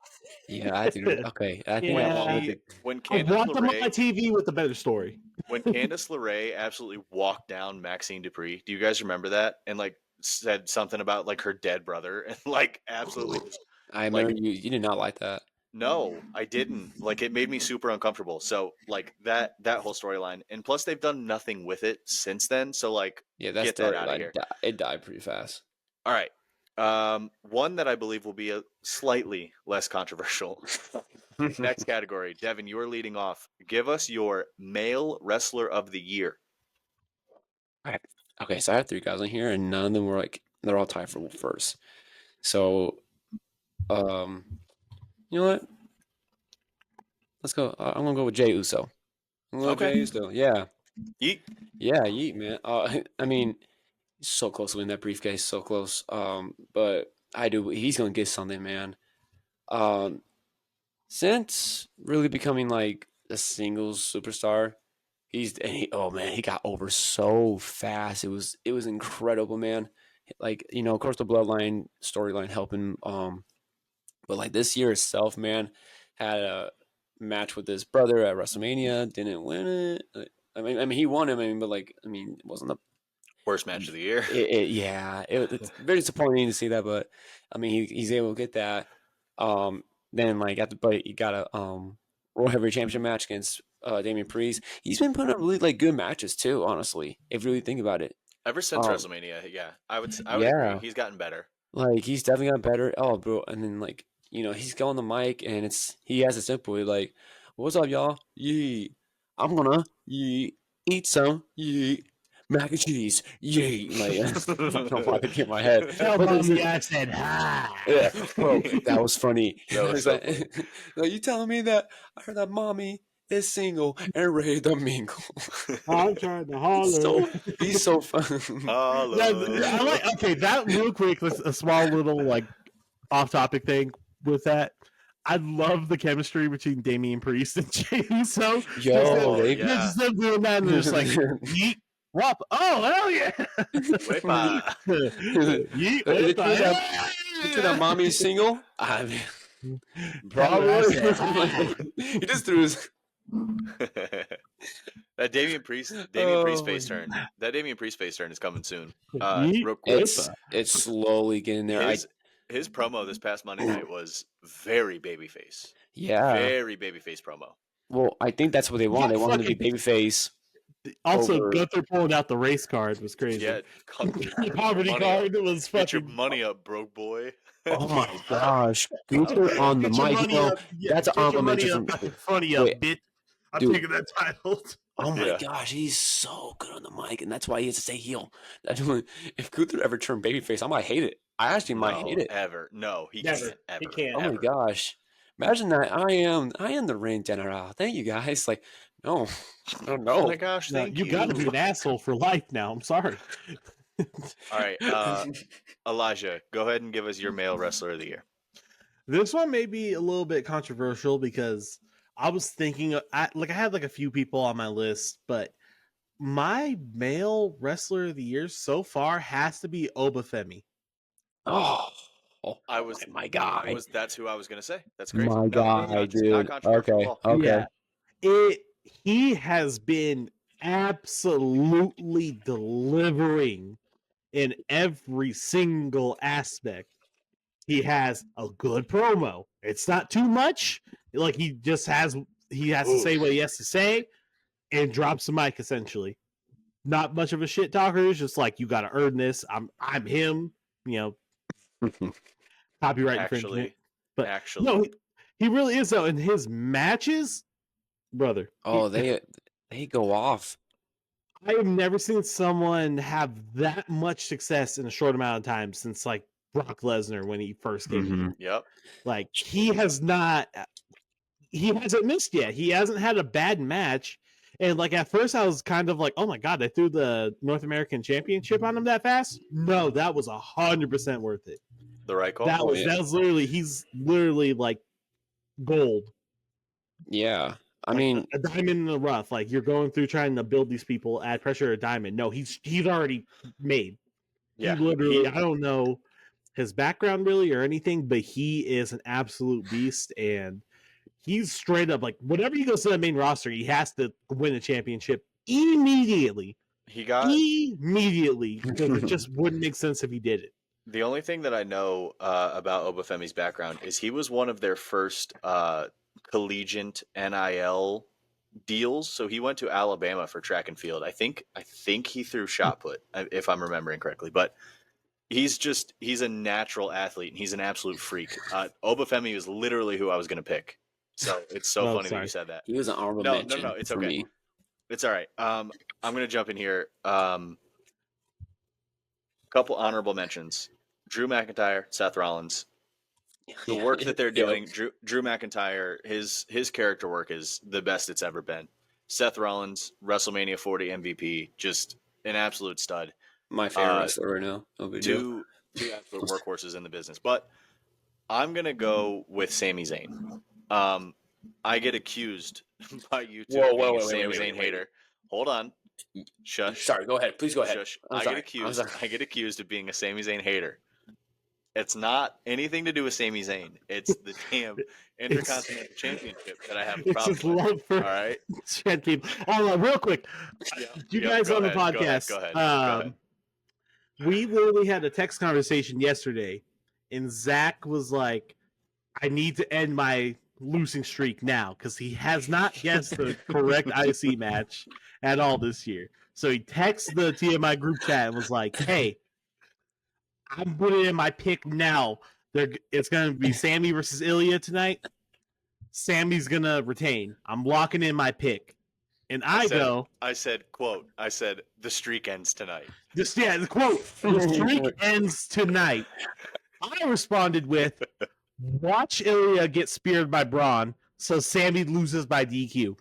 Yeah, I think okay. I think when I Candice want them on LeRae, my TV with a better story. when Candice LeRae absolutely walked down Maxine Dupree, do you guys remember that? And like said something about like her dead brother and like absolutely. I remember you did not like that. No, I didn't. Like it made me super uncomfortable. So like that whole storyline, and plus they've done nothing with it since then. So like, that storyline it died pretty fast. All right, one that I believe will be a slightly less controversial. Next category, Devin, you are leading off. Give us your male wrestler of the year. All right. Okay, so I have 3 guys on here, and none of them were they're all tied for first. So, you know what? Let's go. I'm gonna go with Jey Uso. Jey Uso. Yeah. Yeet. Yeah, yeet, man. I mean, he's so close to winning that briefcase. So close. But he's gonna get something, man. Since really becoming like a singles superstar, he got over so fast. It was incredible, man. Like, of course the bloodline storyline helping. But like this year itself, man, had a match with his brother at WrestleMania, didn't win it. I mean, he won it. But it wasn't the worst match of the year. It's very disappointing to see that. But I mean, he's able to get that. Then he got a World Heavyweight Championship match against Damian Priest. He's been putting up really good matches too. Honestly, if you really think about it, ever since WrestleMania, I would agree. He's gotten better. Like he's definitely gotten better. Oh, bro, and then he's going on the mic and he has a simple like, "What's up, y'all? Yee, I'm gonna yee." eat some, yeet. Mac and cheese, yeet. Like, I don't know why they came in my head. Tell But mommy listen- I said hi. Yeah, bro, that was funny. That was It's so like, you telling me that I heard that mommy is single and ready to mingle. I'm trying to He's holler. he's so fun. I like. Okay, that real quick. A small little like off-topic thing with that. I love the chemistry between Damian Priest and Jey Uso. Yo, Oh, they yeah. Just them doing that, and they're just like yeet, whop. Oh hell yeah! Wepa. Yeet, They wepa, threw that mommy's single. I mean, Probably. probably. He just threw his. That Damian Priest Oh, face turn. That Damian Priest face turn is coming soon. Yeet, Real quick. It's slowly getting there. His promo this past Monday night was very babyface. Yeah. Very babyface promo. Well, I think that's what they want. They want him to be babyface. Also, Over- Gunther pulling out the race card was crazy. Yeah, The poverty card was Get your fucking. money up, broke boy. Oh my gosh, Gunther on the Get your mic. money No, up. Yeah, that's an get your honorable money mention up. from. Funny up, Wait, bitch. I'm dude. taking that title. Oh my Yeah. gosh, he's so good on the mic, and that's why he has to stay heel. If Gunther ever turned babyface, I might hate it. I actually might hate it. Ever. No, he Never. can't ever. He can't. Oh ever. my gosh. Imagine that I am the ring general. Thank you guys. Like, no. I don't Oh know. my gosh, No, thank you got to be an asshole for life now. I'm sorry. All right, Elijah, go ahead and give us your male wrestler of the year. This one may be a little bit controversial because I was thinking, I had like a few people on my list, but my male wrestler of the year so far has to be Obafemi. Oh, I was my guy. That's who I was gonna say. That's crazy. My No, guy, just not dude. controversial at all. Okay. Yeah. He has been absolutely delivering in every single aspect. He has a good promo. It's not too much. Like he has to say what he has to say and drops the mic essentially. Not much of a shit talker. It's just like you got to earn this. I'm him. You know, copyright infringement. But Actually, no, he really is though. In his matches, brother. Oh, they go off. I have never seen someone have that much success in a short amount of time since like Brock Lesnar when he first came in. Yep. Like he hasn't missed yet. He hasn't had a bad match. And like at first I was kind of like, oh my god, they threw the North American Championship on him that fast? No, that was 100% worth it. The right call. That was literally he's literally like gold. Yeah. I Like mean, a diamond in the rough. Like you're going through trying to build these people, add pressure, a diamond. No, he's already made. Yeah. He literally, I don't know his background really or anything, but he is an absolute beast, and he's straight up like whenever he goes to the main roster, he has to win a championship immediately. He got Immediately, because it just wouldn't make sense if he did it. the only thing that I know about Obafemi's background is he was one of their first collegiate NIL deals. So he went to Alabama for track and field. I think he threw shot put, if I'm remembering correctly. But he's a natural athlete and he's an absolute freak. Obafemi was literally who I was going to pick. So it's so funny that you said that. he was an honorable No, mention. no, it's for okay. me. It's all right. I'm going to jump in here. Couple honorable mentions: Drew McIntyre, Seth Rollins. The work that they're doing, Drew McIntyre, his character work is the best it's ever been. Seth Rollins, WrestleMania 40 MVP, just an absolute stud. My favorite wrestler right now. No big deal. Two absolute workhorses in the business. But I'm gonna go with Sami Zayn. I get accused by you two of being a Sami Zayn hater. Hold on. Shush. Sorry, go ahead. Please go ahead. Shush. I'm I sorry. get accused of being a Sami Zayn hater. It's not anything to do with Sami Zayn. It's the damn Intercontinental Championship that I have a It's problem his with. love for All right. Chad people. Oh, real quick, you guys go on the ahead, podcast. Go ahead. We literally had a text conversation yesterday, and Zach was like, "I need to end my losing streak now because he has not guessed the correct IC match at all this year." So he texted the TMI group chat and was like, "Hey, I'm putting in my pick now. It's going to be Sammy versus Ilya tonight. Sammy's going to retain. I'm locking in my pick." And I said, the streak ends tonight. the quote, the streak ends tonight. I responded with, watch Ilya get speared by Braun, so Sammy loses by DQ.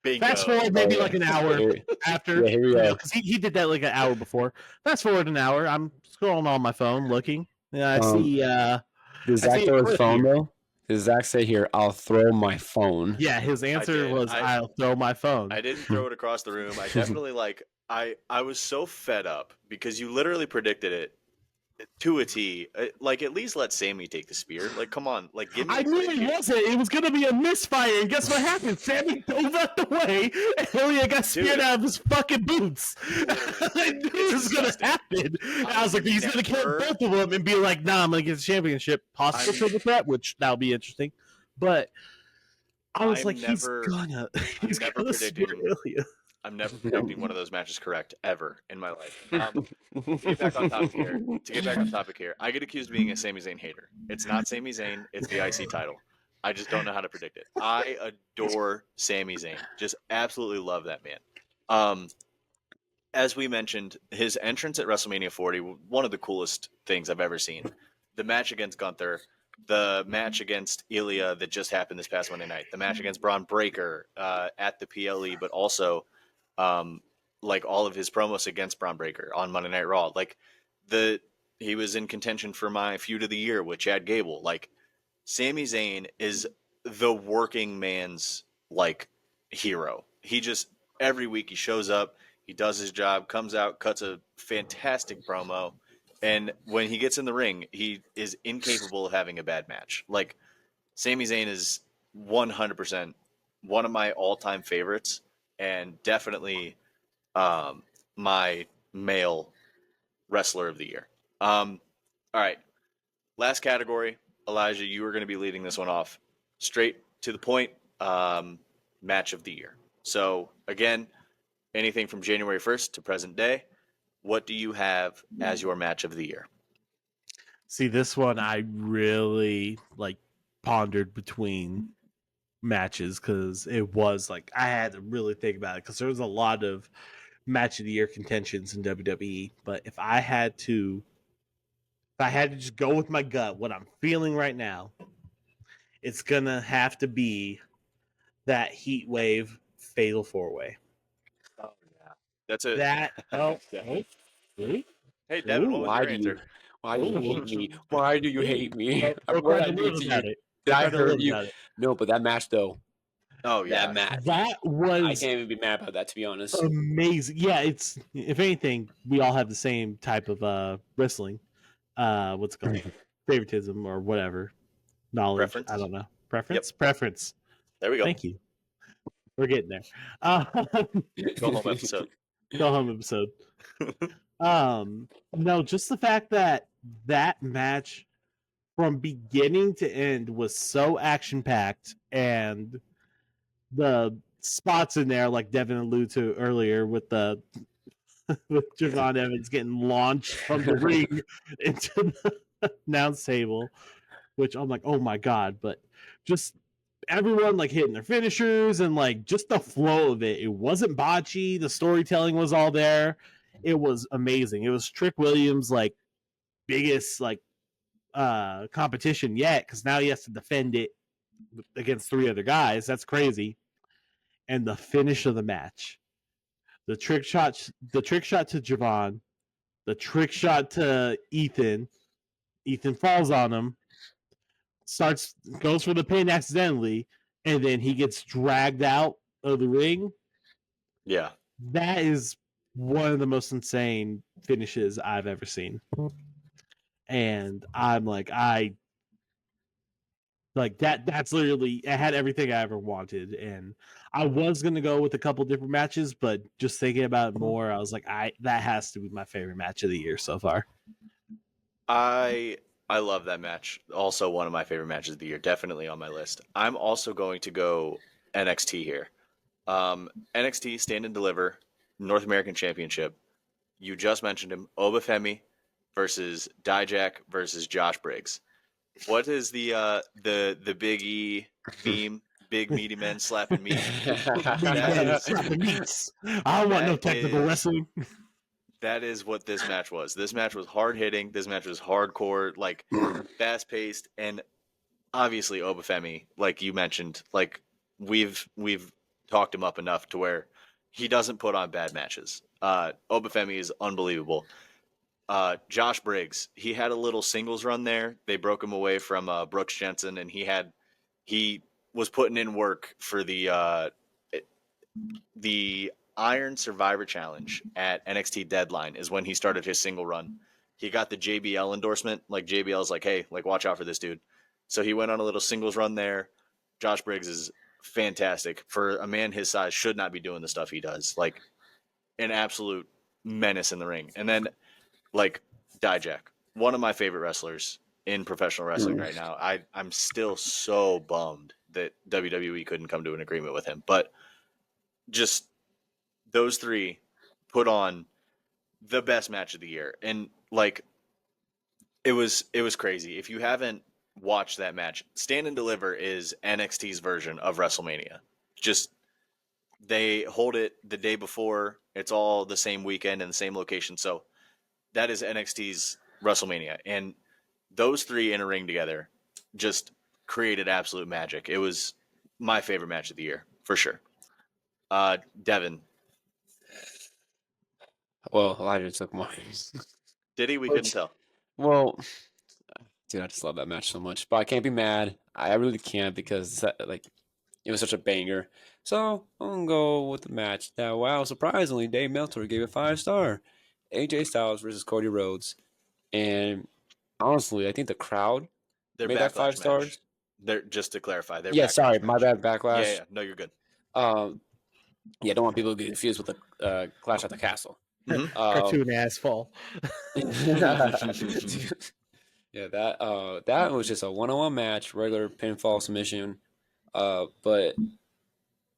Bingo. Fast forward maybe like an hour after, here we go. because he did that like an hour before. Fast forward an hour, I'm scrolling on my phone looking, and I see. Does Zach throw his phone though? Does Zach say here, I'll throw my phone? Yeah, his answer was, I'll throw my phone. I didn't throw it across the room. I definitely I was so fed up because you literally predicted it to a T. Like, at least let Sammy take the spear. Like, come on. Like, give me. I knew it wasn't. It was going to be a misfire. And guess what happened? Sammy dove out the way, and Ilya got speared out of his fucking boots. I knew it was going to happen. And I was like, he's going to kill both of them and be like, nah, I'm going to get the championship. Possible triple threat, which that'll be interesting. But I was like, he's going to spear Ilya. I'm never predicting one of those matches correct ever in my life. To get back on topic here, I get accused of being a Sami Zayn hater. It's not Sami Zayn, it's the IC title. I just don't know how to predict it. I adore Sami Zayn. Just absolutely love that man. As we mentioned, his entrance at WrestleMania 40, one of the coolest things I've ever seen. The match against Gunther, the match against Ilya that just happened this past Monday night, the match against Braun Breaker at the PLE, but also like all of his promos against Braun Breaker on Monday Night Raw. Like, he was in contention for my feud of the year with Chad Gable. Like, Sami Zayn is the working man's like hero. He just, every week he shows up, he does his job, comes out, cuts a fantastic promo, and when he gets in the ring, he is incapable of having a bad match. Like, Sami Zayn is 100% one of my all-time favorites, and definitely my male wrestler of the year. All right, last category. Elijah, you are going to be leading this one off. Straight to the point, match of the year. So, again, anything from January 1st to present day, what do you have as your match of the year? See, this one I really pondered between matches, because it was like I had to really think about it, because there was a lot of match of the year contentions in WWE. But if I had to just go with my gut, what I'm feeling right now, it's gonna have to be that Heat Wave Fatal 4-Way. Oh yeah, that's it. Hey Devin, what was your answer? Why do you hate me? Why do you hate me? What I did to you? Did I hurt you? No, but that match though. Oh yeah, that match. That was. I can't even be mad about that, to be honest. Amazing. Yeah, it's, if anything, we all have the same type of wrestling. What's it called? Favoritism or whatever. Knowledge. Preference? I don't know. Preference? Yep. Preference. There we go. Thank you. We're getting there. Go home episode. Go home episode. No, just the fact that match from beginning to end was so action packed, and the spots in there, like Devin alluded to earlier, with with Javon Evans getting launched from the ring into the announce table, which I'm like, oh my god! But just everyone hitting their finishers, and just the flow of it. It wasn't botchy. The storytelling was all there. It was amazing. It was Trick Williams' biggest competition yet, because now he has to defend it against 3 other guys. That's crazy. And the finish of the match, the trick shot to Javon, the trick shot to Ethan. Ethan falls on him, goes for the pin accidentally, and then he gets dragged out of the ring. Yeah, that is one of the most insane finishes I've ever seen. And I'm that's literally, it had everything I ever wanted. And I was going to go with a couple different matches, but just thinking about it more, I was like, that has to be my favorite match of the year so far. I love that match. Also one of my favorite matches of the year. Definitely on my list. I'm also going to go NXT here. NXT Stand and Deliver North American Championship. You just mentioned him. Obafemi versus Dijak versus Josh Briggs. What is the Big E meme? big meaty men slapping meat. Slapping meats. I don't want no technical wrestling. That is what this match was. This match was hard hitting. This match was hardcore, like fast paced, and obviously Obafemi, like you mentioned, like we've talked him up enough to where he doesn't put on bad matches. Obafemi is unbelievable. Josh Briggs, he had a little singles run there. They broke him away from Brooks Jensen, and he was putting in work for the Iron Survivor Challenge at NXT Deadline is when he started his single run. He got the JBL endorsement. Like JBL's like, hey, like watch out for this dude. So he went on a little singles run there. Josh Briggs is fantastic for a man his size. Should not be doing the stuff he does. Like an absolute menace in the ring. And then like Dijak, one of my favorite wrestlers in professional wrestling right now. I'm still so bummed that WWE couldn't come to an agreement with him. But just those three put on the best match of the year. And like it was crazy. If you haven't watched that match, Stand and Deliver is NXT's version of WrestleMania. Just they hold it the day before. It's all the same weekend and the same location. So that is NXT's WrestleMania. And those three in a ring together just created absolute magic. It was my favorite match of the year, for sure. Devin. Well, Elijah took mine. Did he? We couldn't tell. Well, dude, I just love that match so much. But I can't be mad. I really can't because like it was such a banger. So I'm gonna go with the match. Now, wow, surprisingly, Dave Meltzer gave it 5-star. AJ Styles versus Cody Rhodes, and honestly, I think the crowd Their made that 5 backlash stars. match. They're just to clarify. Their Yeah, backlash sorry, my match. bad. Backlash. Yeah, no, you're good. Yeah, don't want people to get confused with the Clash at the Castle. Cartoon asshole. Yeah, that was just a one-on-one match, regular pinfall submission. But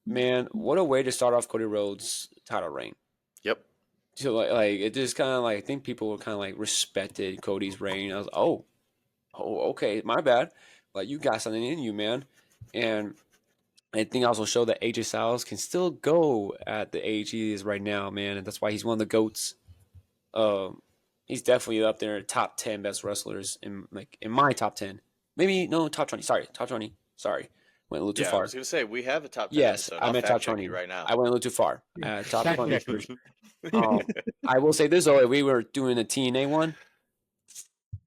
man, what a way to start off Cody Rhodes' title reign. Yep. So like it just kind of like I think people were kind of like respected Cody's reign. I was oh okay, my bad, but you got something in you, man. And I think also showed that AJ Styles can still go at the age he is right now, man, and that's why he's one of the GOATs. He's definitely up there, top 10 best wrestlers in my top 10. Maybe no, top 20. Sorry, top 20. Sorry, went a little too Yeah, I far. was gonna say we have a top 10 Yes, episode. I I'll meant fact top check 20 you right now. I went a little too far. Top Fact 20. checkers. I will say this though: if we were doing the TNA one,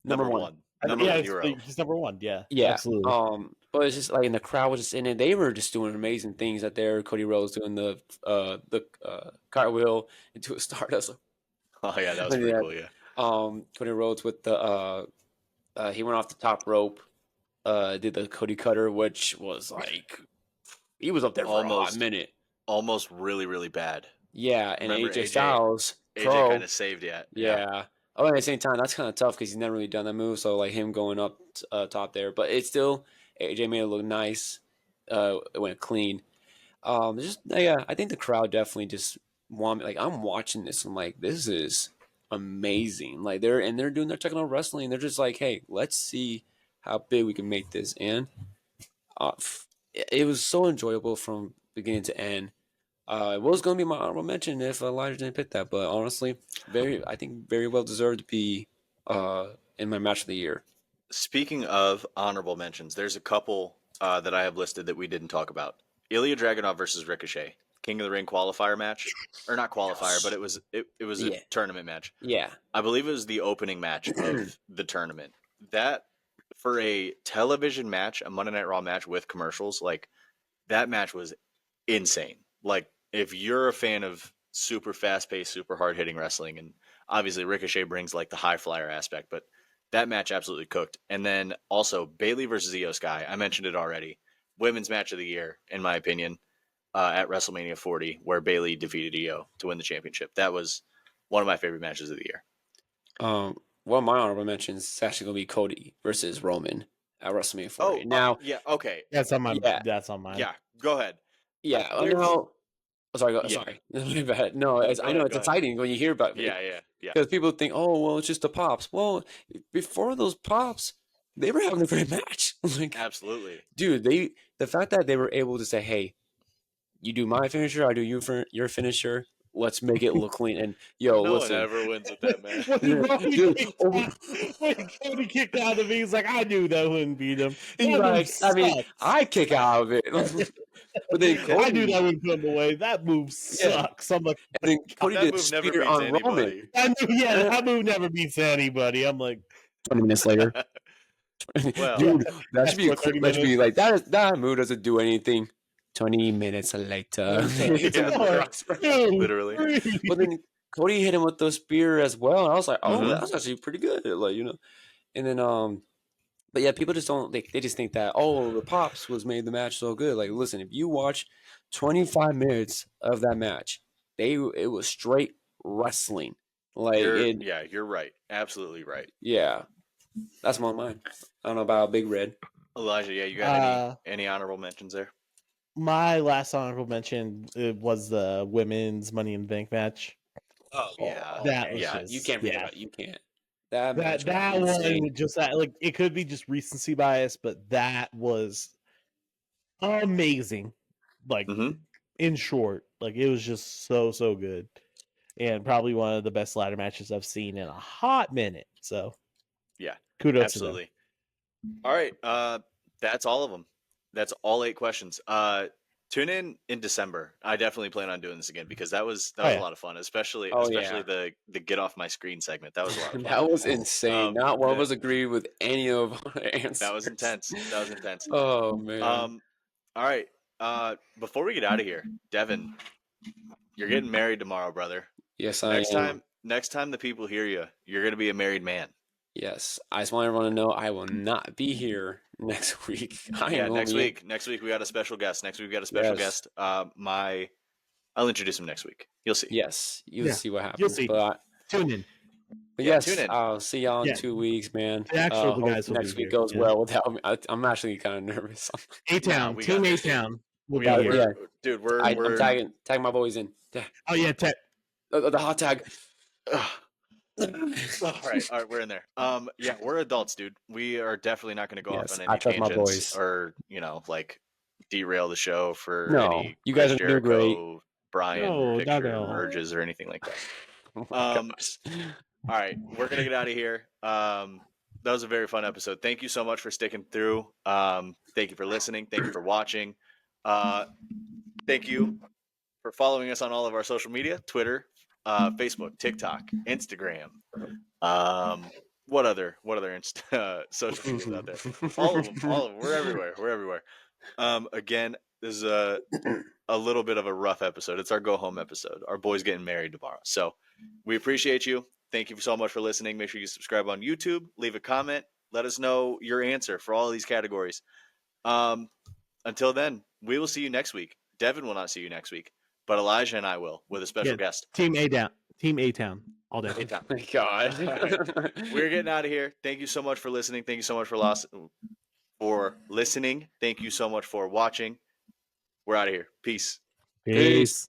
Number one. one. Number Yeah, zero. he's number one. Yeah, Yeah. absolutely. But it's just like, and the crowd was just in it. They were just doing amazing things out there. Cody Rhodes doing the cartwheel into a Stardust. Oh yeah, that was pretty cool. Yeah. Cody Rhodes with the he went off the top rope, did the Cody Cutter, which was like he was up there for a hot minute. Almost really, really bad. Yeah, and Remember AJ Styles, AJ kind of saved it. yeah. Oh, at the same time, that's kind of tough because he's never really done that move. So like him going up top there, but it's still AJ made it look nice. It went clean. Just yeah, I think the crowd definitely just want me. Like I'm watching this, I'm like, this is amazing. Like they're doing their technical wrestling. They're just like, hey, let's see how big we can make this. And it was so enjoyable from beginning to end. It was going to be my honorable mention if Elijah didn't pick that, but honestly, I think very well deserved to be in my match of the year. Speaking of honorable mentions, there's a couple that I have listed that we didn't talk about. Ilya Dragunov versus Ricochet, King of the Ring qualifier match, or not qualifier, but it was a tournament match. Yeah, I believe it was the opening match of the tournament. That for a television match, a Monday Night Raw match with commercials, like that match was insane. Like if you're a fan of super fast-paced, super hard-hitting wrestling, and obviously Ricochet brings like the high flyer aspect, but that match absolutely cooked. And then also Bayley versus Io Sky. I mentioned it already. Women's match of the year, in my opinion, at WrestleMania 40, where Bayley defeated Io to win the championship. That was one of my favorite matches of the year. One of my honorable mentions is actually going to be Cody versus Roman at WrestleMania 40. Yeah, okay. That's on my. Yeah. That's on mine. Yeah, go ahead. Yeah, sorry. Sorry. No, I know it's exciting when you hear about it. Yeah. Because people think, oh, well, it's just the pops. Well, before those pops, they were having a great match. Like, Absolutely. dude, the fact that they were able to say, "Hey, you do my finisher, I do your finisher. Let's make it look clean." And yo, No one listen, ever wins with that, man. When Cody kicked out of me, he's like, I knew that wouldn't beat him. he's That like, move I mean, sucks. I kick out of it, but then I knew Cody, that wouldn't put him away. That move yeah, sucks. I'm like, and then Cody That did a move never spear beats on Roman. anybody. I knew, yeah, that move never beats anybody. I'm like, 20 minutes later, Well, dude, that should be a for 30 clip. That should be minutes. like that move doesn't do anything. 20 minutes later, literally. but then Cody hit him with the spear as well, and I was like, oh, Mhm. that's actually pretty good, like, you know. And then but yeah, people just don't they just think that, oh, the pops was made the match so good. Like, listen, if you watch 25 minutes of that match, it was straight wrestling. Like You're right. Absolutely right. yeah, that's my mind. I don't know about Big Red. Elijah, yeah, you got any honorable mentions there? My last honorable mention was the women's Money in the Bank match. Oh yeah, That was yeah. just, You can't forget yeah. about you can't. That match That was one insane. just that like it could be just recency bias, but that was amazing. Like Mhm. in short, like it was just so good, and probably one of the best ladder matches I've seen in a hot minute. So Yeah, kudos absolutely. All right, that's all of them. That's all 8 questions. Tune in December. I definitely plan on doing this again because that was a yeah. lot of fun, especially Oh, the get off my screen segment. That was a lot of fun. That was insane. Not one of that- us agreed with any of our answers. That was intense. That was intense. Oh man. All right. Before we get out of here, Devin, you're getting married tomorrow, brother. Yes, I am. Next time the people hear you, you're gonna be a married man. Yes, I just want everyone to know I will not be here next week. Next week. Next week we got a special guest. Yes. I'll introduce him next week. You'll see. Yes, you'll Yeah, see what happens. you'll see. Tune in. But Yeah, yes, tune in. I'll see y'all in Yeah. 2 weeks, man. The actual Hope guys will next be week here, goes yeah. well without me. I'm actually kind of nervous. A Town, we Team got A this, dude. Town. We We'll got, be Yeah. here. dude. I'm We're tagging my boys in. Yeah. Oh yeah, The hot tag. all right, we're in there. Yeah, we're adults, dude. We are definitely not going to go Yes, off on I any trust my tangents boys. or like derail the show for No, any you guys Chris are doing great. Jericho, Brian No, not picture at all. merges or anything like that. Oh my gosh. All right, we're gonna get out of here. That was a very fun episode. Thank you so much for sticking through. Thank you for listening. Thank you for watching. Thank you for following us on all of our social media: Twitter, Facebook, TikTok, Instagram. What other social medias out there? All of them. We're everywhere. We're everywhere. Again, this is a little bit of a rough episode. It's our go home episode. Our boy's getting married tomorrow. So we appreciate you. Thank you so much for listening. Make sure you subscribe on YouTube. Leave a comment. Let us know your answer for all these categories. Until then, we will see you next week. Devin will not see you next week, but Elijah and I will with a special guest. Team A Town. Team A Town. All day. A-Town. My God. We're getting out of here. Thank you so much for listening. Thank you so much for listening. Thank you so much for watching. We're out of here. Peace. Peace.